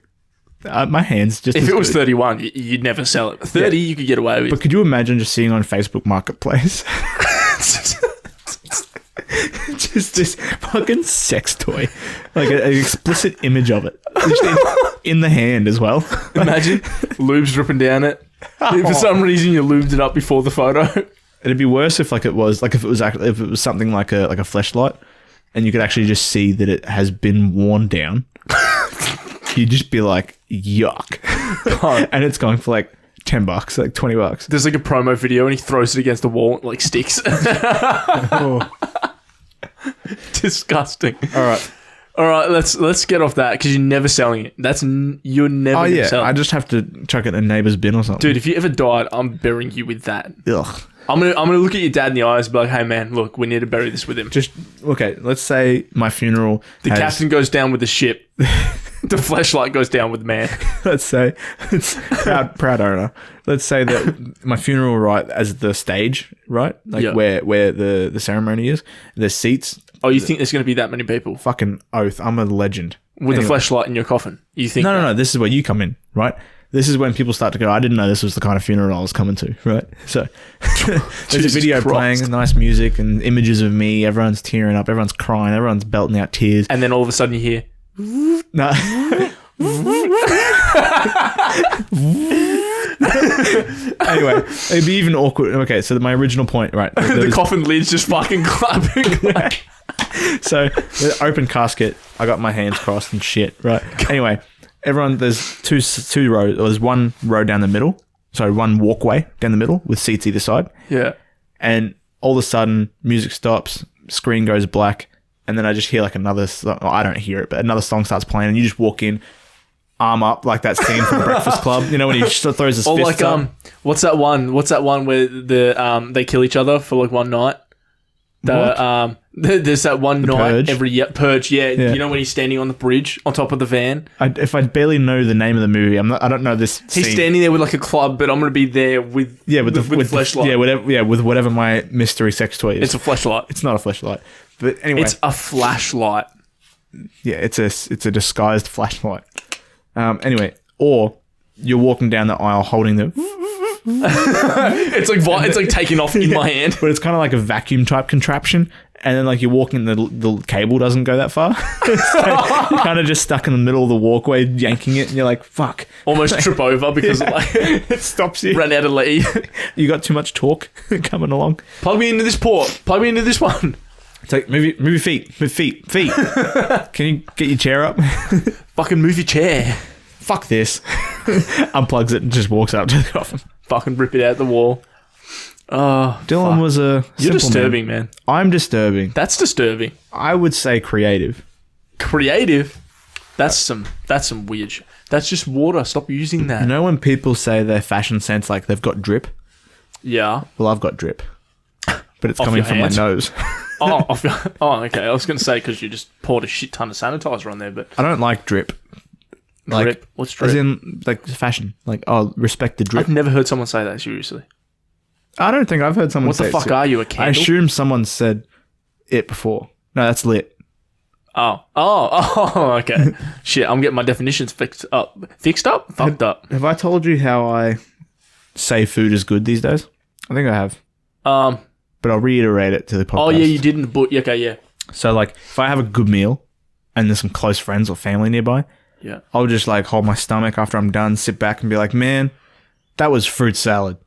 [SPEAKER 1] my hands just...
[SPEAKER 2] If
[SPEAKER 1] as
[SPEAKER 2] it was
[SPEAKER 1] good.
[SPEAKER 2] 31, you'd never sell it. 30, you could get away with.
[SPEAKER 1] But could you imagine just seeing on Facebook Marketplace? Just this fucking sex toy. Like, an explicit image of it. Just in the hand as well.
[SPEAKER 2] Imagine lube's dripping down it. If for some reason you lubed it up before the photo.
[SPEAKER 1] It'd be worse if like it was something like a Fleshlight, and you could actually just see that it has been worn down. You'd just be like, yuck. And it's going for like $10, like $20.
[SPEAKER 2] There's like a promo video and he throws it against the wall and it like sticks.
[SPEAKER 1] Oh.
[SPEAKER 2] Disgusting.
[SPEAKER 1] All right.
[SPEAKER 2] Let's get off that because you're never selling it. You're never gonna sell it.
[SPEAKER 1] I just have to chuck it in a neighbour's bin or something.
[SPEAKER 2] Dude, if you ever died, I'm burying you with that.
[SPEAKER 1] Ugh.
[SPEAKER 2] I'm gonna look at your dad in the eyes and be like, hey man, look, we need to bury this with him.
[SPEAKER 1] Just, okay, let's say my funeral
[SPEAKER 2] The captain goes down with the ship. The Fleshlight goes down with the man.
[SPEAKER 1] Let's say, it's proud owner. Let's say that my funeral, right, as the stage, right? Like
[SPEAKER 2] Yeah.
[SPEAKER 1] where the ceremony is, there's seats.
[SPEAKER 2] Oh, you think there's going to be that many people?
[SPEAKER 1] Fucking oath. I'm a legend.
[SPEAKER 2] With
[SPEAKER 1] Anyway.
[SPEAKER 2] a Fleshlight in your coffin? You think
[SPEAKER 1] No. This is where you come in, right? This is when people start to go, I didn't know this was the kind of funeral I was coming to, right? So there's
[SPEAKER 2] Jesus
[SPEAKER 1] a video
[SPEAKER 2] Christ.
[SPEAKER 1] playing, nice music and images of me. Everyone's tearing up. Everyone's crying. Everyone's belting out tears.
[SPEAKER 2] And then all of a sudden you hear...
[SPEAKER 1] No. Anyway, it'd be even awkward. Okay, so my original point, right?
[SPEAKER 2] the coffin lid's just fucking clapping.
[SPEAKER 1] So the open casket, I got my hands crossed and shit, right? Anyway, there's two rows, or there's one row down the middle. So one walkway down the middle with seats either side.
[SPEAKER 2] Yeah.
[SPEAKER 1] And all of a sudden, music stops, screen goes black, and then I just hear like another song. Oh, I don't hear it, but another song starts playing, and you just walk in, arm up, like that scene from Breakfast Club. You know when he just throws his
[SPEAKER 2] Or
[SPEAKER 1] fists
[SPEAKER 2] like
[SPEAKER 1] up?
[SPEAKER 2] what's that one where they kill each other for like one night? There's that one night
[SPEAKER 1] Purge?
[SPEAKER 2] every year. Purge, yeah. You know when he's standing on the bridge on top of the van?
[SPEAKER 1] If I barely know the name of the movie, I don't know this scene.
[SPEAKER 2] He's standing there with like a club, but I'm gonna be there with
[SPEAKER 1] with
[SPEAKER 2] Fleshlight.
[SPEAKER 1] with whatever my mystery sex toy is.
[SPEAKER 2] It's a Fleshlight.
[SPEAKER 1] It's not a Fleshlight. But anyway.
[SPEAKER 2] It's a flashlight.
[SPEAKER 1] Yeah, it's a disguised flashlight. Anyway, or you're walking down the aisle holding the...
[SPEAKER 2] it's like taking off in my hand.
[SPEAKER 1] But it's kind of like a vacuum type contraption. And then like you're walking, the cable doesn't go that far. So you're kind of just stuck in the middle of the walkway yanking it. And you're like, fuck.
[SPEAKER 2] Almost trip over because
[SPEAKER 1] it stops you.
[SPEAKER 2] Ran out of lead.
[SPEAKER 1] You got too much torque coming along.
[SPEAKER 2] Plug me into this port. Plug me into this one.
[SPEAKER 1] It's like, move your feet. Move feet. Can you get your chair up?
[SPEAKER 2] Fucking move your chair.
[SPEAKER 1] Fuck this. Unplugs it and just walks up to the coffin.
[SPEAKER 2] Fucking rip it out the wall. Oh,
[SPEAKER 1] Dylan was a
[SPEAKER 2] You're disturbing, man.
[SPEAKER 1] I'm disturbing.
[SPEAKER 2] That's disturbing.
[SPEAKER 1] I would say creative.
[SPEAKER 2] Creative? That's some weird shit. That's just water. Stop using that.
[SPEAKER 1] You know when people say their fashion sense, like they've got drip?
[SPEAKER 2] Yeah.
[SPEAKER 1] Well, I've got drip. But it's
[SPEAKER 2] Off
[SPEAKER 1] coming
[SPEAKER 2] your
[SPEAKER 1] from
[SPEAKER 2] hands?
[SPEAKER 1] my nose.
[SPEAKER 2] Okay. I was going to say because you just poured a shit ton of sanitizer on there, but...
[SPEAKER 1] I don't like drip. Like,
[SPEAKER 2] drip? What's drip?
[SPEAKER 1] As in, like, fashion. Like, oh, respect the drip.
[SPEAKER 2] I've never heard someone say that, seriously.
[SPEAKER 1] I don't think I've heard someone
[SPEAKER 2] What
[SPEAKER 1] say
[SPEAKER 2] the fuck are you, a candle?
[SPEAKER 1] I assume someone said it before. No, that's lit.
[SPEAKER 2] Oh, okay. Shit, I'm getting my definitions fixed up. Fucked up.
[SPEAKER 1] Have I told you how I say food is good these days? I think I have. But I'll reiterate it to the podcast.
[SPEAKER 2] Oh, yeah, you did in the book. Okay, yeah.
[SPEAKER 1] So, like, if I have a good meal and there's some close friends or family nearby,
[SPEAKER 2] Yeah.
[SPEAKER 1] I'll just, like, hold my stomach after I'm done, sit back and be like, man, that was fruit salad.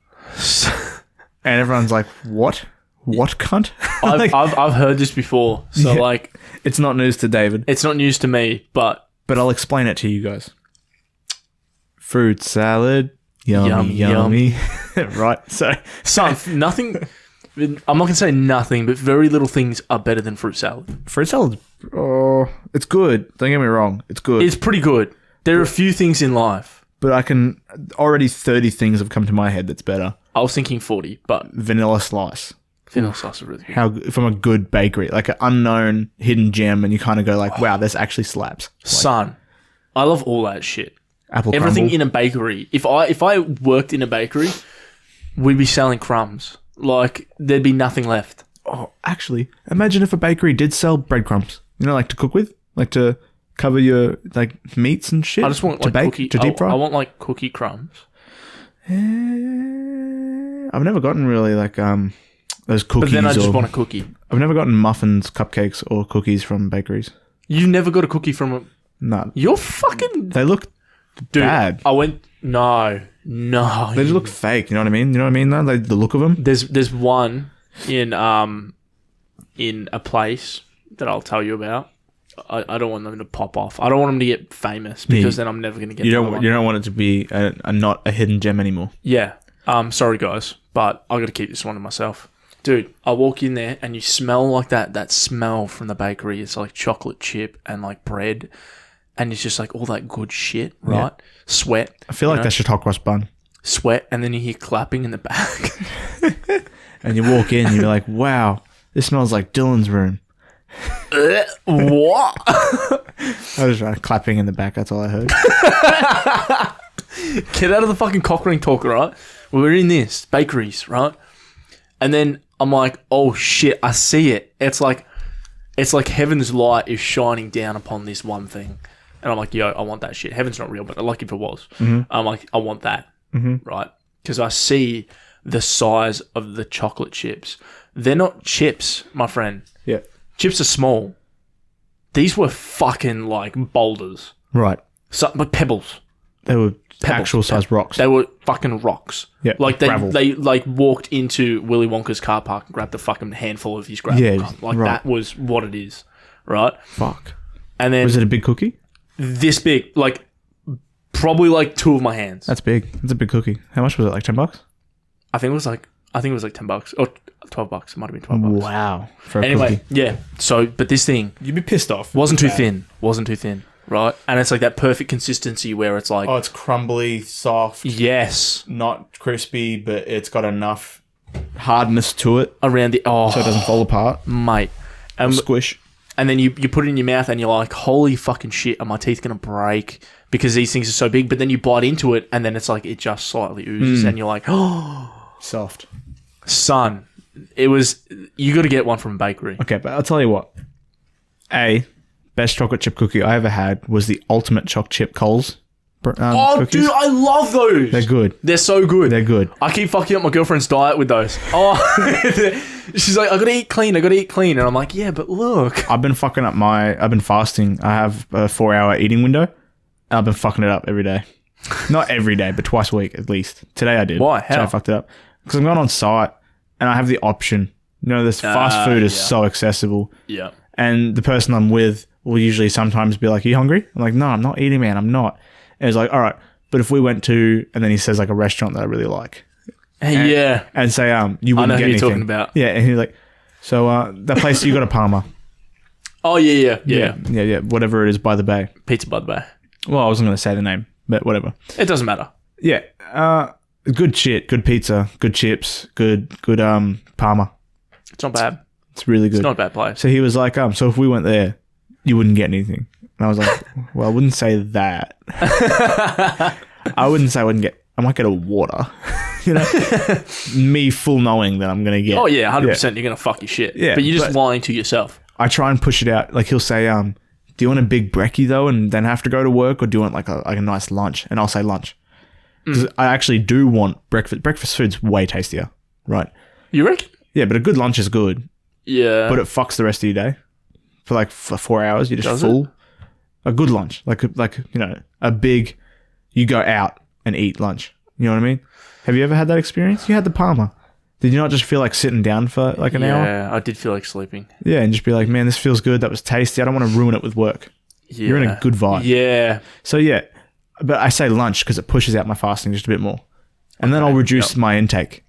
[SPEAKER 1] And everyone's like, what? What, cunt?
[SPEAKER 2] I've heard this before. So,
[SPEAKER 1] Yeah.
[SPEAKER 2] like...
[SPEAKER 1] It's not news to David.
[SPEAKER 2] It's not news to me, but...
[SPEAKER 1] But I'll explain it to you guys. Fruit salad. Yummy. Right, so...
[SPEAKER 2] Nothing... I'm not going to say nothing, but very little things are better than fruit salad.
[SPEAKER 1] Fruit salad, oh, it's good. Don't get me wrong. It's good.
[SPEAKER 2] It's pretty good. There are a few things in life.
[SPEAKER 1] But I can... Already 30 things have come to my head that's better.
[SPEAKER 2] I was thinking 40, but...
[SPEAKER 1] Vanilla slice.
[SPEAKER 2] Vanilla slice is really good.
[SPEAKER 1] From a good bakery. Like an unknown hidden gem and you kind of go like, wow, this actually slaps. Like,
[SPEAKER 2] Son, I love all that shit.
[SPEAKER 1] Apple
[SPEAKER 2] Everything
[SPEAKER 1] crumble.
[SPEAKER 2] in a bakery. If I worked in a bakery, we'd be selling crumbs. Like, there'd be nothing left.
[SPEAKER 1] Oh, actually, imagine if a bakery did sell breadcrumbs. You know, like to cook with? Like to cover your like meats and shit?
[SPEAKER 2] I just want
[SPEAKER 1] to
[SPEAKER 2] like
[SPEAKER 1] bake,
[SPEAKER 2] cookie...
[SPEAKER 1] to deep fry?
[SPEAKER 2] I want like cookie crumbs.
[SPEAKER 1] I've never gotten really like those cookies.
[SPEAKER 2] But then I just
[SPEAKER 1] or-
[SPEAKER 2] want a cookie.
[SPEAKER 1] I've never gotten muffins, cupcakes, or cookies from bakeries.
[SPEAKER 2] You never got a cookie from a...
[SPEAKER 1] No.
[SPEAKER 2] You're fucking...
[SPEAKER 1] They look
[SPEAKER 2] Dude,
[SPEAKER 1] bad.
[SPEAKER 2] I went... No.
[SPEAKER 1] They just look fake. You know what I mean? You know what I mean? Though, like, the look of them.
[SPEAKER 2] There's one in a place that I'll tell you about. I don't want them to pop off. I don't want them to get famous because then I'm never going to get.
[SPEAKER 1] You don't want it to be not a hidden gem anymore.
[SPEAKER 2] Yeah. Sorry guys, but I got to keep this one to myself. Dude, I walk in there and you smell like that smell from the bakery. It's like chocolate chip and like bread, and it's just like all that good shit, right? Yeah. Sweat.
[SPEAKER 1] I feel like that's just hot cross bun.
[SPEAKER 2] Sweat, and then you hear clapping in the back.
[SPEAKER 1] And you walk in and you're like, wow, this smells like Dylan's room.
[SPEAKER 2] What?
[SPEAKER 1] I was clapping in the back. That's all I heard.
[SPEAKER 2] Get out of the fucking cock ring talk, right? We're in this bakeries, right? And then I'm like, oh shit, I see it. It's like heaven's light is shining down upon this one thing. And I'm like, yo, I want that shit. Heaven's not real, but like if it was. Mm-hmm. I'm like, I want that, right? Because I see the size of the chocolate chips. They're not chips, my friend.
[SPEAKER 1] Yeah.
[SPEAKER 2] Chips are small. These were fucking like boulders.
[SPEAKER 1] Right.
[SPEAKER 2] Like pebbles.
[SPEAKER 1] They were actual size rocks.
[SPEAKER 2] They were fucking rocks.
[SPEAKER 1] Yeah.
[SPEAKER 2] Like
[SPEAKER 1] gravel.
[SPEAKER 2] they like walked into Willy Wonka's car park and grabbed a fucking handful of his gravel.
[SPEAKER 1] Yeah,
[SPEAKER 2] like
[SPEAKER 1] right.
[SPEAKER 2] that was what it is. Right?
[SPEAKER 1] Fuck.
[SPEAKER 2] And then
[SPEAKER 1] Was it a big cookie?
[SPEAKER 2] this big, like probably like two of my hands.
[SPEAKER 1] That's big. That's a big cookie. How much was it? Like $10?
[SPEAKER 2] I think it was like $10 or $12. It might have been $12.
[SPEAKER 1] Wow. For a
[SPEAKER 2] Anyway,
[SPEAKER 1] cookie.
[SPEAKER 2] yeah. So, but this thing
[SPEAKER 1] You'd be pissed off.
[SPEAKER 2] wasn't too thin. Wasn't too thin. Right? And it's like that perfect consistency where it's like,
[SPEAKER 1] Oh, it's crumbly, soft,
[SPEAKER 2] yes,
[SPEAKER 1] not crispy, but it's got enough hardness to it
[SPEAKER 2] around the
[SPEAKER 1] so it doesn't fall apart.
[SPEAKER 2] mate. And
[SPEAKER 1] Squish.
[SPEAKER 2] And then you put it in your mouth and you're like, holy fucking shit, are my teeth going to break? Because these things are so big. But then you bite into it and then it's like, it just slightly oozes. And you're like, oh,
[SPEAKER 1] Soft.
[SPEAKER 2] son, you got to get one from a bakery.
[SPEAKER 1] Okay, but I'll tell you what. A, best chocolate chip cookie I ever had was the ultimate choc chip Coles. Cookies.
[SPEAKER 2] Dude, I love those.
[SPEAKER 1] They're good.
[SPEAKER 2] They're so good.
[SPEAKER 1] They're good.
[SPEAKER 2] I keep fucking up my girlfriend's diet with those. Oh, she's like, I gotta eat clean. And I'm like, yeah, but look.
[SPEAKER 1] I've been fasting. I have a 4-hour eating window. I've been fucking it up every day. Not every day, but twice a week at least. Today I did.
[SPEAKER 2] Why? How?
[SPEAKER 1] So I fucked it up. Because I'm going on site and I have the option. You know, this fast food is so accessible.
[SPEAKER 2] Yeah.
[SPEAKER 1] And the person I'm with will usually sometimes be like, "Are you hungry?" I'm like, "No, I'm not eating, man. I'm not." And he's like, "All right, but if we went to," and then he says like a restaurant that I really like. And say, you wouldn't get anything. I know who you're talking about. Yeah, and he's like, "So that place you got a Palmer."
[SPEAKER 2] Oh yeah.
[SPEAKER 1] Whatever it is by the bay.
[SPEAKER 2] Pizza by the bay.
[SPEAKER 1] Well, I wasn't going to say the name, but whatever.
[SPEAKER 2] It doesn't matter.
[SPEAKER 1] Yeah. Good shit. Good pizza. Good chips. Good Palmer.
[SPEAKER 2] It's not bad.
[SPEAKER 1] It's really good.
[SPEAKER 2] It's not a bad place.
[SPEAKER 1] So he was like, so if we went there, you wouldn't get anything. And I was like, well, I wouldn't say that. I wouldn't say I might get a water. You know? Me full knowing that I'm going to get.
[SPEAKER 2] Oh, yeah, 100% you're going to fuck your shit.
[SPEAKER 1] Yeah,
[SPEAKER 2] but you're just lying to yourself.
[SPEAKER 1] I try and push it out. Like he'll say, do you want a big brekkie though and then have to go to work, or do you want like a nice lunch? And I'll say lunch. Because I actually do want breakfast. Breakfast food's way tastier, right?
[SPEAKER 2] You reckon?
[SPEAKER 1] Yeah, but a good lunch is good.
[SPEAKER 2] Yeah.
[SPEAKER 1] But it fucks the rest of your day. For 4 hours, you're just full. A good lunch. Like you know, a big, you go out and eat lunch. You know what I mean? Have you ever had that experience? You had the Palmer. Did you not just feel like sitting down for like an hour?
[SPEAKER 2] Yeah, I did feel like sleeping.
[SPEAKER 1] Yeah, and just be like, man, this feels good. That was tasty. I don't want to ruin it with work. Yeah. You're in a good vibe.
[SPEAKER 2] Yeah.
[SPEAKER 1] So yeah, but I say lunch because it pushes out my fasting just a bit more. And then I'll reduce my intake.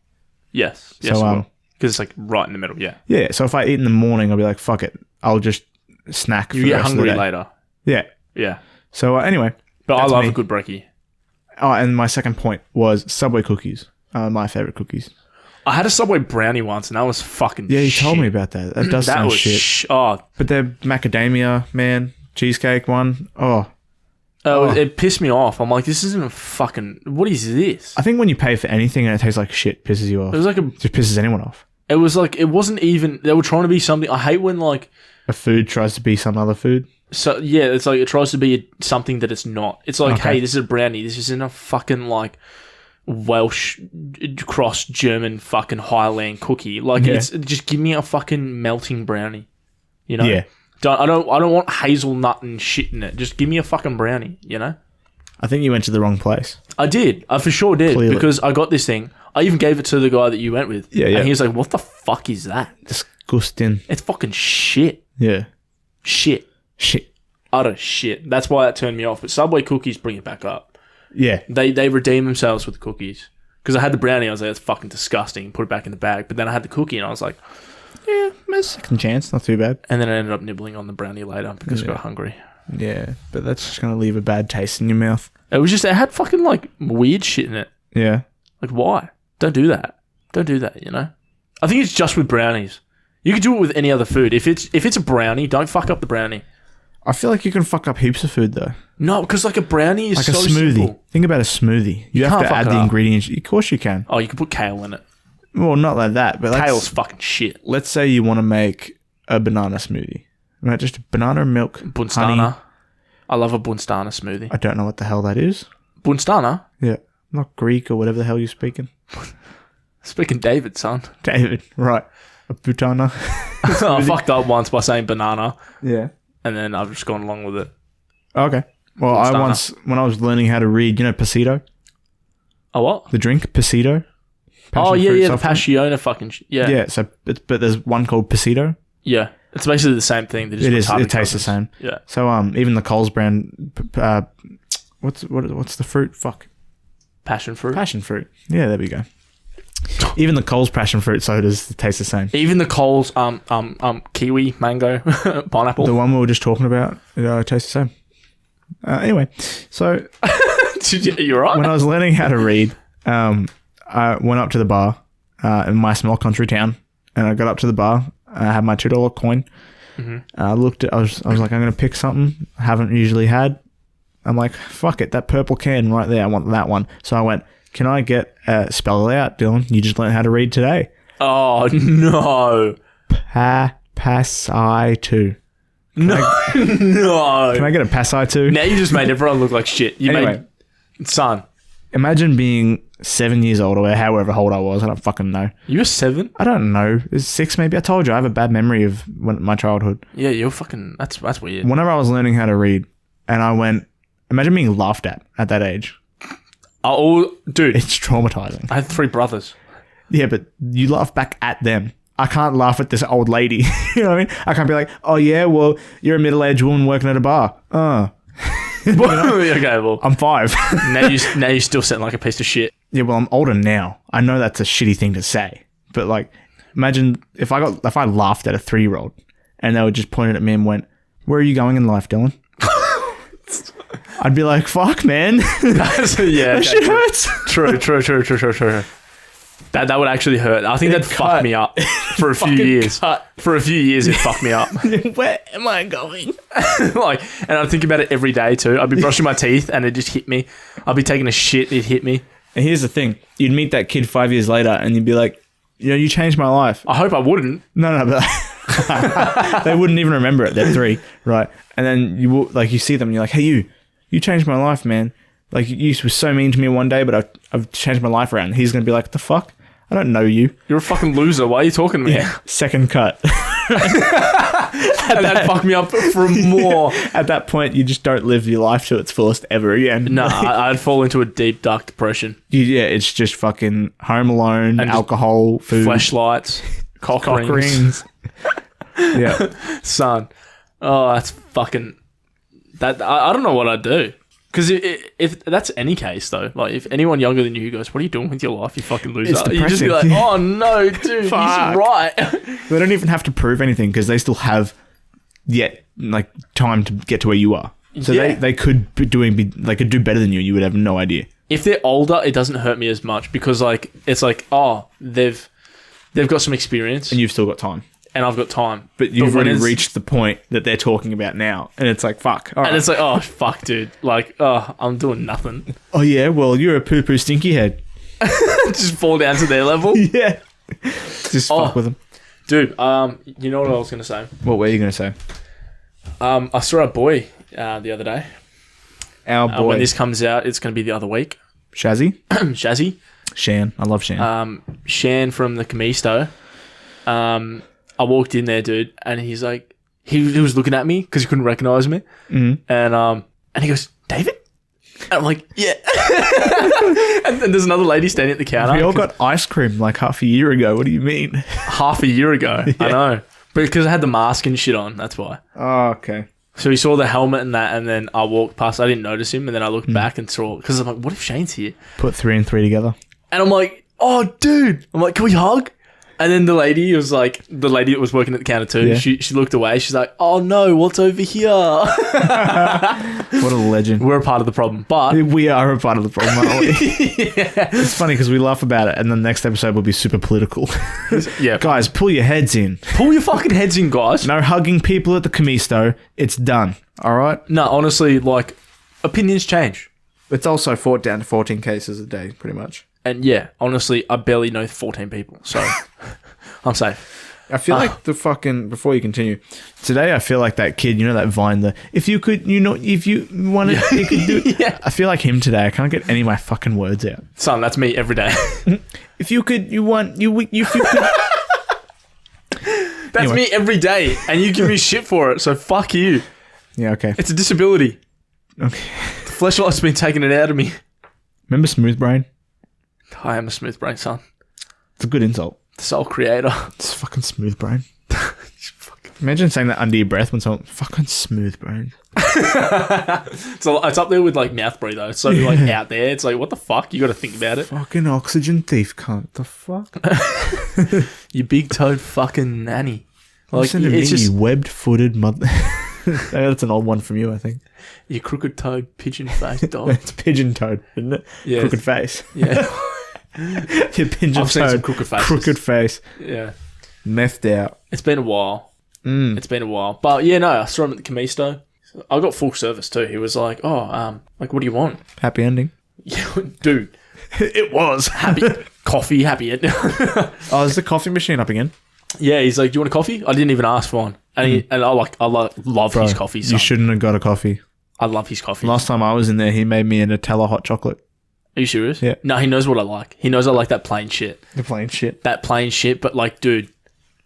[SPEAKER 2] Yes. So, because it's like right in the middle, yeah.
[SPEAKER 1] Yeah, so if I eat in the morning, I'll be like, fuck it. I'll just snack for the rest of the day. You get hungry
[SPEAKER 2] later.
[SPEAKER 1] Yeah.
[SPEAKER 2] Yeah.
[SPEAKER 1] So anyway.
[SPEAKER 2] But I love a good brekkie.
[SPEAKER 1] Oh, and my second point was Subway cookies. My favourite cookies.
[SPEAKER 2] I had a Subway brownie once and that was fucking
[SPEAKER 1] Yeah, you told me about that. That does sound shit. But they're macadamia, man. Cheesecake one.
[SPEAKER 2] It pissed me off. I'm like, this isn't a fucking... What is this?
[SPEAKER 1] I think when you pay for anything and it tastes like shit, pisses you off.
[SPEAKER 2] It was like
[SPEAKER 1] it just pisses anyone off.
[SPEAKER 2] It was like, it wasn't even... They were trying to be something... I hate when like...
[SPEAKER 1] A food tries to be some other food?
[SPEAKER 2] So, yeah, it's like it tries to be something that it's not. It's like, hey, this is a brownie. This isn't a fucking like Welsh cross German fucking Highland cookie. Like, it's just give me a fucking melting brownie. You know?
[SPEAKER 1] Yeah.
[SPEAKER 2] I don't want hazelnut and shit in it. Just give me a fucking brownie, you know?
[SPEAKER 1] I think you went to the wrong place.
[SPEAKER 2] I did. I for sure did. Clearly. Because I got this thing. I even gave it to the guy that you went with. Yeah. And he was like, what the fuck is that?
[SPEAKER 1] Disgusting.
[SPEAKER 2] It's fucking shit.
[SPEAKER 1] Yeah.
[SPEAKER 2] Shit. Utter shit. That's why that turned me off. But Subway cookies bring it back up.
[SPEAKER 1] Yeah.
[SPEAKER 2] They redeem themselves with the cookies. Because I had the brownie, I was like, that's fucking disgusting. Put it back in the bag. But then I had the cookie and I was like...
[SPEAKER 1] Yeah, second chance, not too bad.
[SPEAKER 2] And then I ended up nibbling on the brownie later because I got hungry.
[SPEAKER 1] Yeah, but that's just going to leave a bad taste in your mouth.
[SPEAKER 2] It had fucking like weird shit in it.
[SPEAKER 1] Yeah.
[SPEAKER 2] Like, why? Don't do that, you know? I think it's just with brownies. You could do it with any other food. If it's a brownie, don't fuck up the brownie.
[SPEAKER 1] I feel like you can fuck up heaps of food though.
[SPEAKER 2] No, because like a brownie is
[SPEAKER 1] like
[SPEAKER 2] so
[SPEAKER 1] a smoothie.
[SPEAKER 2] Simple.
[SPEAKER 1] Think about a smoothie. You have to add the ingredients. Of course you can.
[SPEAKER 2] Oh, you can put kale in it.
[SPEAKER 1] Well, not like that, but
[SPEAKER 2] kale's fucking shit.
[SPEAKER 1] Let's say you want to make a banana smoothie. Right, just banana, milk,
[SPEAKER 2] Bunstana.
[SPEAKER 1] honey.
[SPEAKER 2] I love a Bunstana smoothie.
[SPEAKER 1] I don't know what the hell that is.
[SPEAKER 2] Bunstana?
[SPEAKER 1] Yeah. Not Greek or whatever the hell you're speaking.
[SPEAKER 2] Speaking David, son.
[SPEAKER 1] David, right. A butana.
[SPEAKER 2] I fucked up once by saying banana.
[SPEAKER 1] Yeah.
[SPEAKER 2] And then I've just gone along with it.
[SPEAKER 1] Okay. Well, Bunstana. When I was learning how to read, Pasito?
[SPEAKER 2] Oh, what?
[SPEAKER 1] The drink, Pasito.
[SPEAKER 2] The Passiona fucking... Yeah.
[SPEAKER 1] Yeah, but there's one called Pasito.
[SPEAKER 2] Yeah. It's basically the same thing.
[SPEAKER 1] It is. It tastes the same.
[SPEAKER 2] Yeah.
[SPEAKER 1] So even the Coles brand... what's the fruit? Fuck.
[SPEAKER 2] Passion fruit?
[SPEAKER 1] Passion fruit. Yeah, there we go. Even the Coles passion fruit sodas taste the same.
[SPEAKER 2] Even the Coles kiwi, mango, pineapple.
[SPEAKER 1] The one we were just talking about, it tastes the same. Anyway, so...
[SPEAKER 2] You're right.
[SPEAKER 1] When I was learning how to read... I went up to the bar in my small country town, and I got up to the bar. I had my $2 coin. Mm-hmm. I looked at. I was like, I'm gonna pick something I haven't usually had. I'm like, fuck it, that purple can right there. I want that one. So I went, can I get spell it out, Dylan? You just learned how to read today.
[SPEAKER 2] Oh no.
[SPEAKER 1] Passai2.
[SPEAKER 2] No. No.
[SPEAKER 1] Can I get a Passai too?
[SPEAKER 2] Now you just made everyone look like shit. You
[SPEAKER 1] Anyway.
[SPEAKER 2] made... Son.
[SPEAKER 1] Imagine being 7 years old or however old I was. I don't fucking know.
[SPEAKER 2] You were 7?
[SPEAKER 1] I don't know. It was 6 maybe. I told you I have a bad memory of my childhood.
[SPEAKER 2] Yeah, you're fucking... That's weird.
[SPEAKER 1] Whenever I was learning how to read and I went... Imagine being laughed at that age.
[SPEAKER 2] Oh, dude.
[SPEAKER 1] It's traumatizing.
[SPEAKER 2] I had 3 brothers.
[SPEAKER 1] Yeah, but you laugh back at them. I can't laugh at this old lady. You know what I mean? I can't be like, oh yeah, well, you're a middle-aged woman working at a bar.
[SPEAKER 2] Okay, well...
[SPEAKER 1] I'm 5.
[SPEAKER 2] now you're still sitting like a piece of shit.
[SPEAKER 1] Yeah, well, I'm older now. I know that's a shitty thing to say, but like, imagine if I laughed at a 3-year-old and they were just pointed at me and went, "Where are you going in life, Dylan?" I'd be like, "Fuck, man, that shit hurts."
[SPEAKER 2] True. That would actually hurt. I think that'd fuck me up for a few years. For a few years, it fucked me up.
[SPEAKER 1] Where am I going?
[SPEAKER 2] And I'd think about it every day too. I'd be brushing my teeth and it just hit me. I'd be taking a shit, it hit me.
[SPEAKER 1] And here's the thing: you'd meet that kid 5 years later, and you'd be like, "You know, you changed my life."
[SPEAKER 2] I hope I wouldn't.
[SPEAKER 1] No, but they wouldn't even remember it. They're 3, right? And then you see them, and you're like, "Hey, you changed my life, man. Like, you were so mean to me one day, but I've changed my life around." And he's gonna be like, "What the fuck? I don't know you.
[SPEAKER 2] You're a fucking loser. Why are you talking to me?"
[SPEAKER 1] Yeah. Second cut.
[SPEAKER 2] And that fucked me up for more.
[SPEAKER 1] At that point, you just don't live your life to its fullest ever again.
[SPEAKER 2] No, I'd fall into a deep, dark depression.
[SPEAKER 1] Yeah, it's just fucking Home Alone, and alcohol, food.
[SPEAKER 2] Fleshlights, cock rings.
[SPEAKER 1] Yeah.
[SPEAKER 2] Son. Oh, that's fucking... I don't know what I'd do. Because if that's any case, though, like, if anyone younger than you goes, "What are you doing with your life, you fucking loser?" You just be like, "Oh, no, dude, he's right."
[SPEAKER 1] They don't even have to prove anything because they still have time to get to where you are. So they could they could do better than you. You would have no idea.
[SPEAKER 2] If they're older, it doesn't hurt me as much because like it's like, oh, they've got some experience
[SPEAKER 1] and you've still got time.
[SPEAKER 2] And I've got time.
[SPEAKER 1] But you've already reached the point that they're talking about now. And it's like, fuck.
[SPEAKER 2] And it's like, oh, fuck, dude. Like, oh, I'm doing nothing.
[SPEAKER 1] Oh, yeah? Well, you're a poo-poo stinky head.
[SPEAKER 2] Just fall down to their level?
[SPEAKER 1] Yeah. Just fuck with them.
[SPEAKER 2] Dude, you know what I was going to say?
[SPEAKER 1] What were you going to say?
[SPEAKER 2] I saw a boy the other day.
[SPEAKER 1] Our boy.
[SPEAKER 2] When this comes out, it's going to be the other week.
[SPEAKER 1] Shazzy?
[SPEAKER 2] Shazzy.
[SPEAKER 1] Shan. I love Shan.
[SPEAKER 2] Shan from the Camisto. I walked in there, dude, and he's like, he was looking at me because he couldn't recognize me.
[SPEAKER 1] Mm-hmm.
[SPEAKER 2] And he goes, "David?" And I'm like, "Yeah." and there's another lady standing at the counter.
[SPEAKER 1] We all got ice cream like half a year ago. What do you mean?
[SPEAKER 2] Half a year ago. Yeah. I know. But because I had the mask and shit on, that's why.
[SPEAKER 1] Oh, okay.
[SPEAKER 2] So he saw the helmet and that, and then I walked past. I didn't notice him, and then I looked back and saw, because I'm like, what if Shane's here?
[SPEAKER 1] Put 3 and 3 together.
[SPEAKER 2] And I'm like, "Oh, dude." I'm like, "Can we hug?" And then the lady that was working at the counter too, she looked away. She's like, "Oh no, what's over here?"
[SPEAKER 1] What a legend.
[SPEAKER 2] We're a part of the problem, but...
[SPEAKER 1] We are a part of the problem, aren't we? Yeah. It's funny because we laugh about it and the next episode will be super political.
[SPEAKER 2] Yeah.
[SPEAKER 1] Guys, pull your heads in.
[SPEAKER 2] Pull your fucking heads in, guys.
[SPEAKER 1] No hugging people at the Camisto. It's done. All right?
[SPEAKER 2] No, honestly, like, opinions change.
[SPEAKER 1] It's also fought down to 14 cases a day, pretty much.
[SPEAKER 2] And yeah, honestly, I barely know 14 people, so I'm safe.
[SPEAKER 1] I feel like before you continue, today I feel like that kid, you know that Vine, if you could, if you wanted, you could do. Yeah. I feel like him today. I can't get any of my fucking words out.
[SPEAKER 2] Son, that's me every day.
[SPEAKER 1] If you could, if you could.
[SPEAKER 2] That's anyway. Me every day, and you give me shit for it, so fuck you.
[SPEAKER 1] Yeah, okay.
[SPEAKER 2] It's a disability.
[SPEAKER 1] Okay.
[SPEAKER 2] The Fleshlight's been taking it out of me.
[SPEAKER 1] Remember Smooth Brain?
[SPEAKER 2] I am a smooth brain, son.
[SPEAKER 1] It's a good insult.
[SPEAKER 2] The sole creator.
[SPEAKER 1] It's fucking smooth brain. Imagine saying that under your breath when someone fucking smooth brain.
[SPEAKER 2] So it's up there with like mouth breather. It's so like out there. It's like, what the fuck? You got to think about it.
[SPEAKER 1] Fucking oxygen thief, cunt. The fuck?
[SPEAKER 2] You big toed fucking nanny. Like,
[SPEAKER 1] listen to me, you webbed-footed mother. That's an old one from you, I think.
[SPEAKER 2] You crooked-toed, pigeon-faced dog.
[SPEAKER 1] It's pigeon-toed, isn't it?
[SPEAKER 2] Yeah.
[SPEAKER 1] Crooked face.
[SPEAKER 2] Yeah.
[SPEAKER 1] Your pigeon-toed,
[SPEAKER 2] I've seen some crooked faces.
[SPEAKER 1] Crooked face.
[SPEAKER 2] Yeah.
[SPEAKER 1] Methed out.
[SPEAKER 2] It's been a while. It's been a while. But yeah, no, I saw him at the Camisto. I got full service too. He was like, "Oh, like, what do you want?"
[SPEAKER 1] Happy ending.
[SPEAKER 2] Yeah, dude.
[SPEAKER 1] It was.
[SPEAKER 2] Happy coffee, happy ending.
[SPEAKER 1] Oh, is the coffee machine up again?
[SPEAKER 2] Yeah, he's like, "Do you want a coffee?" I didn't even ask for one, and I love his coffee. Son.
[SPEAKER 1] You shouldn't have got a coffee.
[SPEAKER 2] I love his coffee.
[SPEAKER 1] Last time I was in there, he made me a Nutella hot chocolate.
[SPEAKER 2] Are you serious?
[SPEAKER 1] Yeah.
[SPEAKER 2] No, he knows what I like. He knows I like that plain shit.
[SPEAKER 1] The plain shit.
[SPEAKER 2] That plain shit, but like, dude,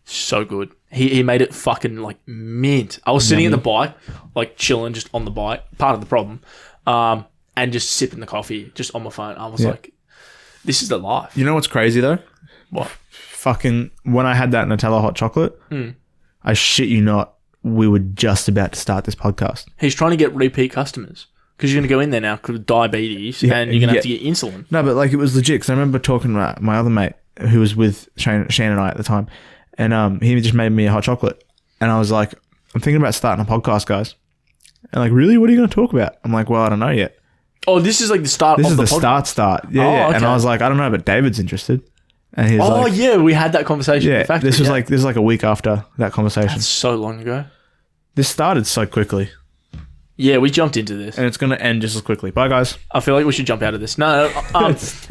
[SPEAKER 2] so good. He made it fucking like mint. I was sitting at the bike, like chilling just on the bike, part of the problem, and just sipping the coffee just on my phone. I was like, this is the life.
[SPEAKER 1] You know what's crazy though?
[SPEAKER 2] What?
[SPEAKER 1] Fucking when I had that Nutella hot chocolate, I shit you not, we were just about to start this podcast.
[SPEAKER 2] He's trying to get repeat customers because you're going to go in there now with diabetes and you're going to have to get insulin.
[SPEAKER 1] No, but like it was legit because I remember talking to my other mate who was with Shane and I at the time, and he just made me a hot chocolate, and I was like, I'm thinking about starting a podcast, guys. And like, really? What are you going to talk about? I'm like, well, I don't know yet.
[SPEAKER 2] Oh, this is like the start
[SPEAKER 1] This
[SPEAKER 2] of
[SPEAKER 1] is
[SPEAKER 2] the
[SPEAKER 1] start. Yeah, yeah.
[SPEAKER 2] Okay.
[SPEAKER 1] And I was like, I don't know, but David's interested. And he's like,
[SPEAKER 2] yeah, we had that conversation.
[SPEAKER 1] yeah,
[SPEAKER 2] in fact,
[SPEAKER 1] this was like a week after that conversation.
[SPEAKER 2] That's so long ago.
[SPEAKER 1] This started so quickly.
[SPEAKER 2] Yeah, we jumped into this.
[SPEAKER 1] And it's going to end just as quickly. Bye, guys.
[SPEAKER 2] I feel like we should jump out of this. No,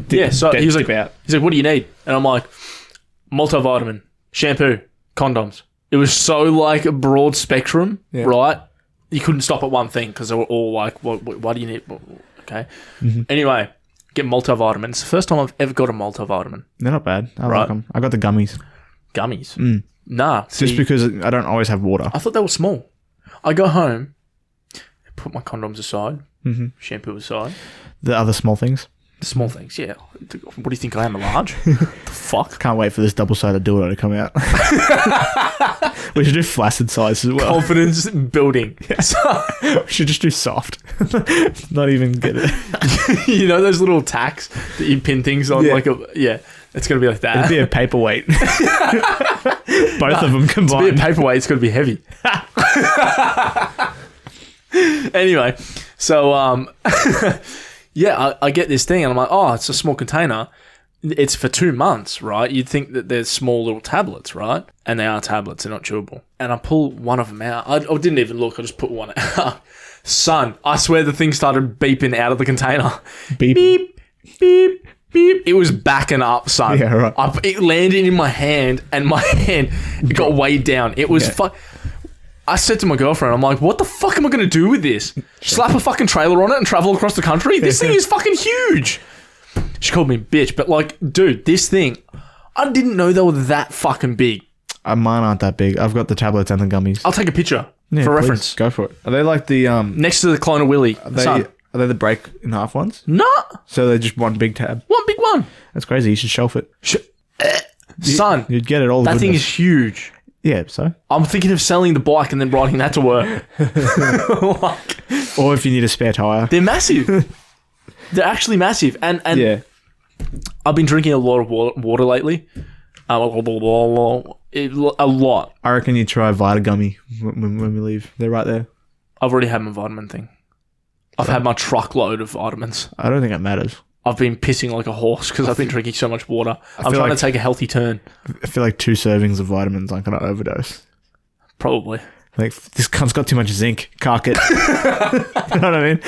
[SPEAKER 2] yeah, so he was like, what do you need? And I'm like, multivitamin, shampoo, condoms. It was so like a broad spectrum, right? You couldn't stop at one thing because they were all like, what do you need? Okay. Anyway, get multivitamins. It's the first time I've ever got a multivitamin.
[SPEAKER 1] They're not bad. I like them. I got the gummies.
[SPEAKER 2] Gummies? Nah.
[SPEAKER 1] Just because I don't always have water.
[SPEAKER 2] I thought they were small. I go home, put my condoms aside, shampoo aside.
[SPEAKER 1] The other small things.
[SPEAKER 2] The small things, yeah. What do you think I am, a large? The fuck?
[SPEAKER 1] Can't wait for this double-sided dildo to come out. We should do flaccid size as well.
[SPEAKER 2] Confidence building.
[SPEAKER 1] We should just do soft. Not even get it.
[SPEAKER 2] You know those little tacks that you pin things on? It's going to be like that.
[SPEAKER 1] It'd be a paperweight. Both of them combined.
[SPEAKER 2] To be a paperweight, it's got to be heavy. Anyway, so... yeah, I get this thing and I'm like, oh, it's a small container. It's for 2 months, right? You'd think that they're small little tablets, right? And they are tablets, they're not chewable. And I pull one of them out. I didn't even look, I just put one out. Son, I swear the thing started beeping out of the container.
[SPEAKER 1] Beep.
[SPEAKER 2] Beep, beep, beep. It was backing up, son.
[SPEAKER 1] Yeah, right.
[SPEAKER 2] It landed in my hand and my hand got weighed down. It was I said to my girlfriend, I'm like, what the fuck am I going to do with this? Slap a fucking trailer on it and travel across the country? This thing is fucking huge. She called me bitch, but like, dude, this thing, I didn't know they were that fucking big.
[SPEAKER 1] Mine aren't that big. I've got the tablets and the gummies.
[SPEAKER 2] I'll take a picture for
[SPEAKER 1] please,
[SPEAKER 2] reference.
[SPEAKER 1] Go for it. Are they like the...
[SPEAKER 2] Next to the Clone of Willy.
[SPEAKER 1] Are they the break in half ones?
[SPEAKER 2] Nah.
[SPEAKER 1] So they're just one big tab?
[SPEAKER 2] One big one.
[SPEAKER 1] That's crazy. You should shelf it.
[SPEAKER 2] Son.
[SPEAKER 1] You'd get it all.
[SPEAKER 2] That thing is huge.
[SPEAKER 1] Yeah, so?
[SPEAKER 2] I'm thinking of selling the bike and then riding that to work.
[SPEAKER 1] Or if you need a spare tyre.
[SPEAKER 2] They're massive. They're actually massive. And
[SPEAKER 1] yeah.
[SPEAKER 2] I've been drinking a lot of water lately. A lot.
[SPEAKER 1] I reckon you try Vitagummy when we leave. They're right there.
[SPEAKER 2] I've already had my vitamin thing. I've had my truckload of vitamins.
[SPEAKER 1] I don't think it matters.
[SPEAKER 2] I've been pissing like a horse because I've been drinking so much water. I'm trying to take a healthy turn.
[SPEAKER 1] I feel like 2 servings of vitamins aren't going to overdose.
[SPEAKER 2] Probably.
[SPEAKER 1] Like, this cunt's got too much zinc. Cark it. You know what I mean?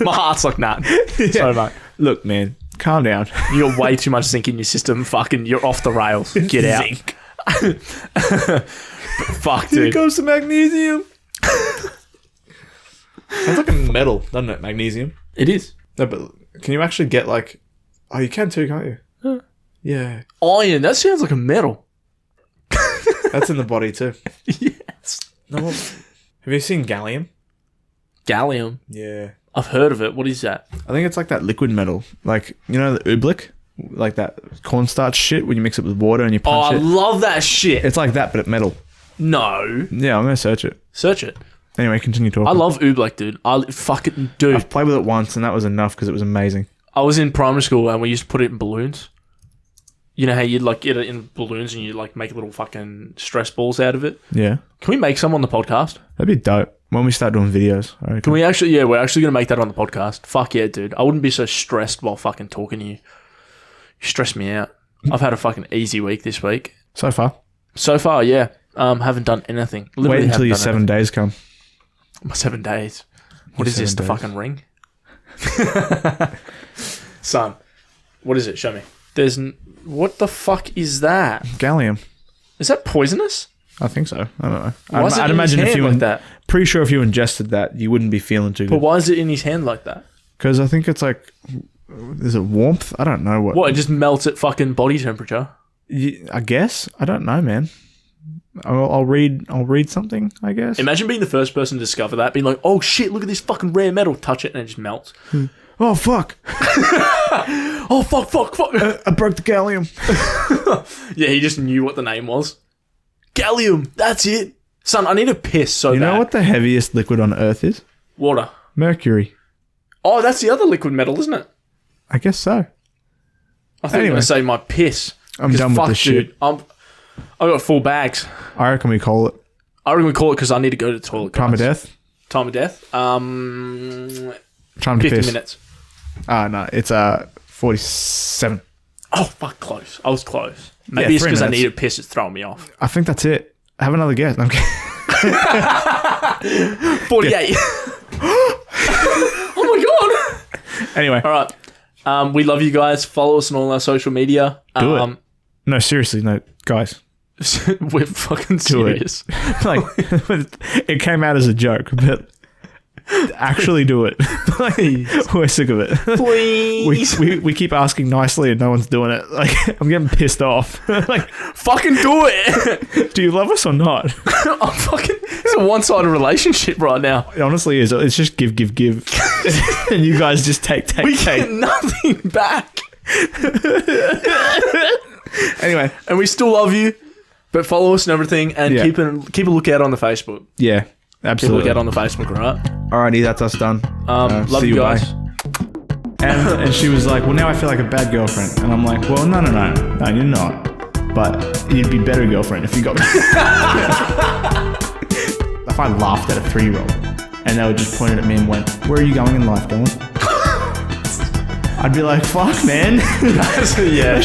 [SPEAKER 2] My heart's like, nah.
[SPEAKER 1] Yeah.
[SPEAKER 2] Sorry, mate.
[SPEAKER 1] Look, man. Calm down.
[SPEAKER 2] You got way too much zinc in your system. Fucking, you're off the rails. Get out.
[SPEAKER 1] Zinc.
[SPEAKER 2] Fuck, dude.
[SPEAKER 1] Here comes the magnesium. Sounds like a metal, doesn't it? Magnesium.
[SPEAKER 2] It is.
[SPEAKER 1] No, but can you actually get like... Oh, you can too, can't you?
[SPEAKER 2] Huh.
[SPEAKER 1] Yeah.
[SPEAKER 2] Iron. That sounds like a metal.
[SPEAKER 1] That's in the body too.
[SPEAKER 2] Yes.
[SPEAKER 1] No, have you seen gallium?
[SPEAKER 2] Gallium.
[SPEAKER 1] Yeah.
[SPEAKER 2] I've heard of it. What is that?
[SPEAKER 1] I think it's like that liquid metal. Like, you know the oobleck? Like that cornstarch shit when you mix it with water and you punch it.
[SPEAKER 2] I love that shit.
[SPEAKER 1] It's like that, but it's metal.
[SPEAKER 2] No.
[SPEAKER 1] Yeah, I'm going to search it.
[SPEAKER 2] Search it.
[SPEAKER 1] Anyway, continue talking.
[SPEAKER 2] I love oobleck, dude. Dude.
[SPEAKER 1] I've played with it once and that was enough because it was amazing.
[SPEAKER 2] I was in primary school and we used to put it in balloons. You know how you'd like get it in balloons and you like make little fucking stress balls out of it?
[SPEAKER 1] Yeah.
[SPEAKER 2] Can we make some on the podcast?
[SPEAKER 1] That'd be dope. When we start doing videos. I reckon.
[SPEAKER 2] Can we actually, yeah, we're actually going to make that on the podcast. Fuck yeah, dude. I wouldn't be so stressed while fucking talking to you. You stress me out. I've had a fucking easy week this week.
[SPEAKER 1] So far?
[SPEAKER 2] So far, yeah. Haven't done anything. Literally
[SPEAKER 1] wait until your 7 days come.
[SPEAKER 2] My 7 days. What is this, the fucking ring? Son, what is it? Show me. What the fuck is that?
[SPEAKER 1] Gallium.
[SPEAKER 2] Is that poisonous?
[SPEAKER 1] I think so. I don't know.
[SPEAKER 2] Why is it
[SPEAKER 1] I'd
[SPEAKER 2] in his
[SPEAKER 1] imagine if
[SPEAKER 2] hand
[SPEAKER 1] you
[SPEAKER 2] like that?
[SPEAKER 1] Pretty sure if you ingested that, you wouldn't be feeling too
[SPEAKER 2] But
[SPEAKER 1] good.
[SPEAKER 2] why is it in his hand like that?
[SPEAKER 1] Because I think it's like, is it warmth? I don't know what.
[SPEAKER 2] What? It just melts at fucking body temperature.
[SPEAKER 1] I guess. I don't know, man. I'll read something, I guess.
[SPEAKER 2] Imagine being the first person to discover that, being like, "Oh shit, look at this fucking rare metal." Touch it and it just melts.
[SPEAKER 1] Oh fuck!
[SPEAKER 2] Oh fuck!
[SPEAKER 1] I broke the gallium.
[SPEAKER 2] Yeah, he just knew what the name was. Gallium. That's it, son. I need to piss so
[SPEAKER 1] You
[SPEAKER 2] bad.
[SPEAKER 1] know what the heaviest liquid on Earth is?
[SPEAKER 2] Water.
[SPEAKER 1] Mercury.
[SPEAKER 2] Oh, that's the other liquid metal, isn't it?
[SPEAKER 1] I guess so.
[SPEAKER 2] I thought you were going to say my piss.
[SPEAKER 1] I'm done with this shit.
[SPEAKER 2] I got full bags.
[SPEAKER 1] I reckon we call it
[SPEAKER 2] I reckon we call it because I need to go to the toilet.
[SPEAKER 1] time of
[SPEAKER 2] guys.
[SPEAKER 1] death.
[SPEAKER 2] Time of death.
[SPEAKER 1] Time to
[SPEAKER 2] 50
[SPEAKER 1] piss.
[SPEAKER 2] minutes.
[SPEAKER 1] No, it's 47.
[SPEAKER 2] Oh, fuck, close. I was close.
[SPEAKER 1] Yeah,
[SPEAKER 2] Maybe it's
[SPEAKER 1] 3
[SPEAKER 2] because I
[SPEAKER 1] minutes.
[SPEAKER 2] need to piss. It's throwing me off.
[SPEAKER 1] I think that's it. Have another guess. I'm kidding.
[SPEAKER 2] 48. Oh my god.
[SPEAKER 1] Anyway,
[SPEAKER 2] All right. We love you guys. Follow us on all our social media.
[SPEAKER 1] Do it. No, seriously, no, guys.
[SPEAKER 2] We're fucking
[SPEAKER 1] Do it.
[SPEAKER 2] serious.
[SPEAKER 1] Like, it came out as a joke, but actually do it. Like, we're sick of it.
[SPEAKER 2] Please.
[SPEAKER 1] We keep asking nicely and no one's doing it. Like, I'm getting pissed off. Like,
[SPEAKER 2] Fucking do it.
[SPEAKER 1] do you love us or not?
[SPEAKER 2] I'm fucking. It's a one-sided relationship right now.
[SPEAKER 1] It honestly is. It's just give. And you guys just take.
[SPEAKER 2] We get nothing back.
[SPEAKER 1] Anyway,
[SPEAKER 2] And we still love you, but follow us and everything, and
[SPEAKER 1] Yeah.
[SPEAKER 2] keep a lookout on the Facebook.
[SPEAKER 1] yeah,
[SPEAKER 2] Keep a
[SPEAKER 1] absolutely.
[SPEAKER 2] lookout on the Facebook, all right?
[SPEAKER 1] Alrighty, that's us done.
[SPEAKER 2] Love
[SPEAKER 1] see
[SPEAKER 2] you
[SPEAKER 1] you,
[SPEAKER 2] guys.
[SPEAKER 1] bye. And she was like, well, now I feel like a bad girlfriend. And I'm like, well, no, you're not. But you'd be better girlfriend if you got me. If I laughed at a 3-year-old and they were just pointed at me and went, where are you going in life, Dylan? I'd be like, fuck, man.
[SPEAKER 2] Yeah.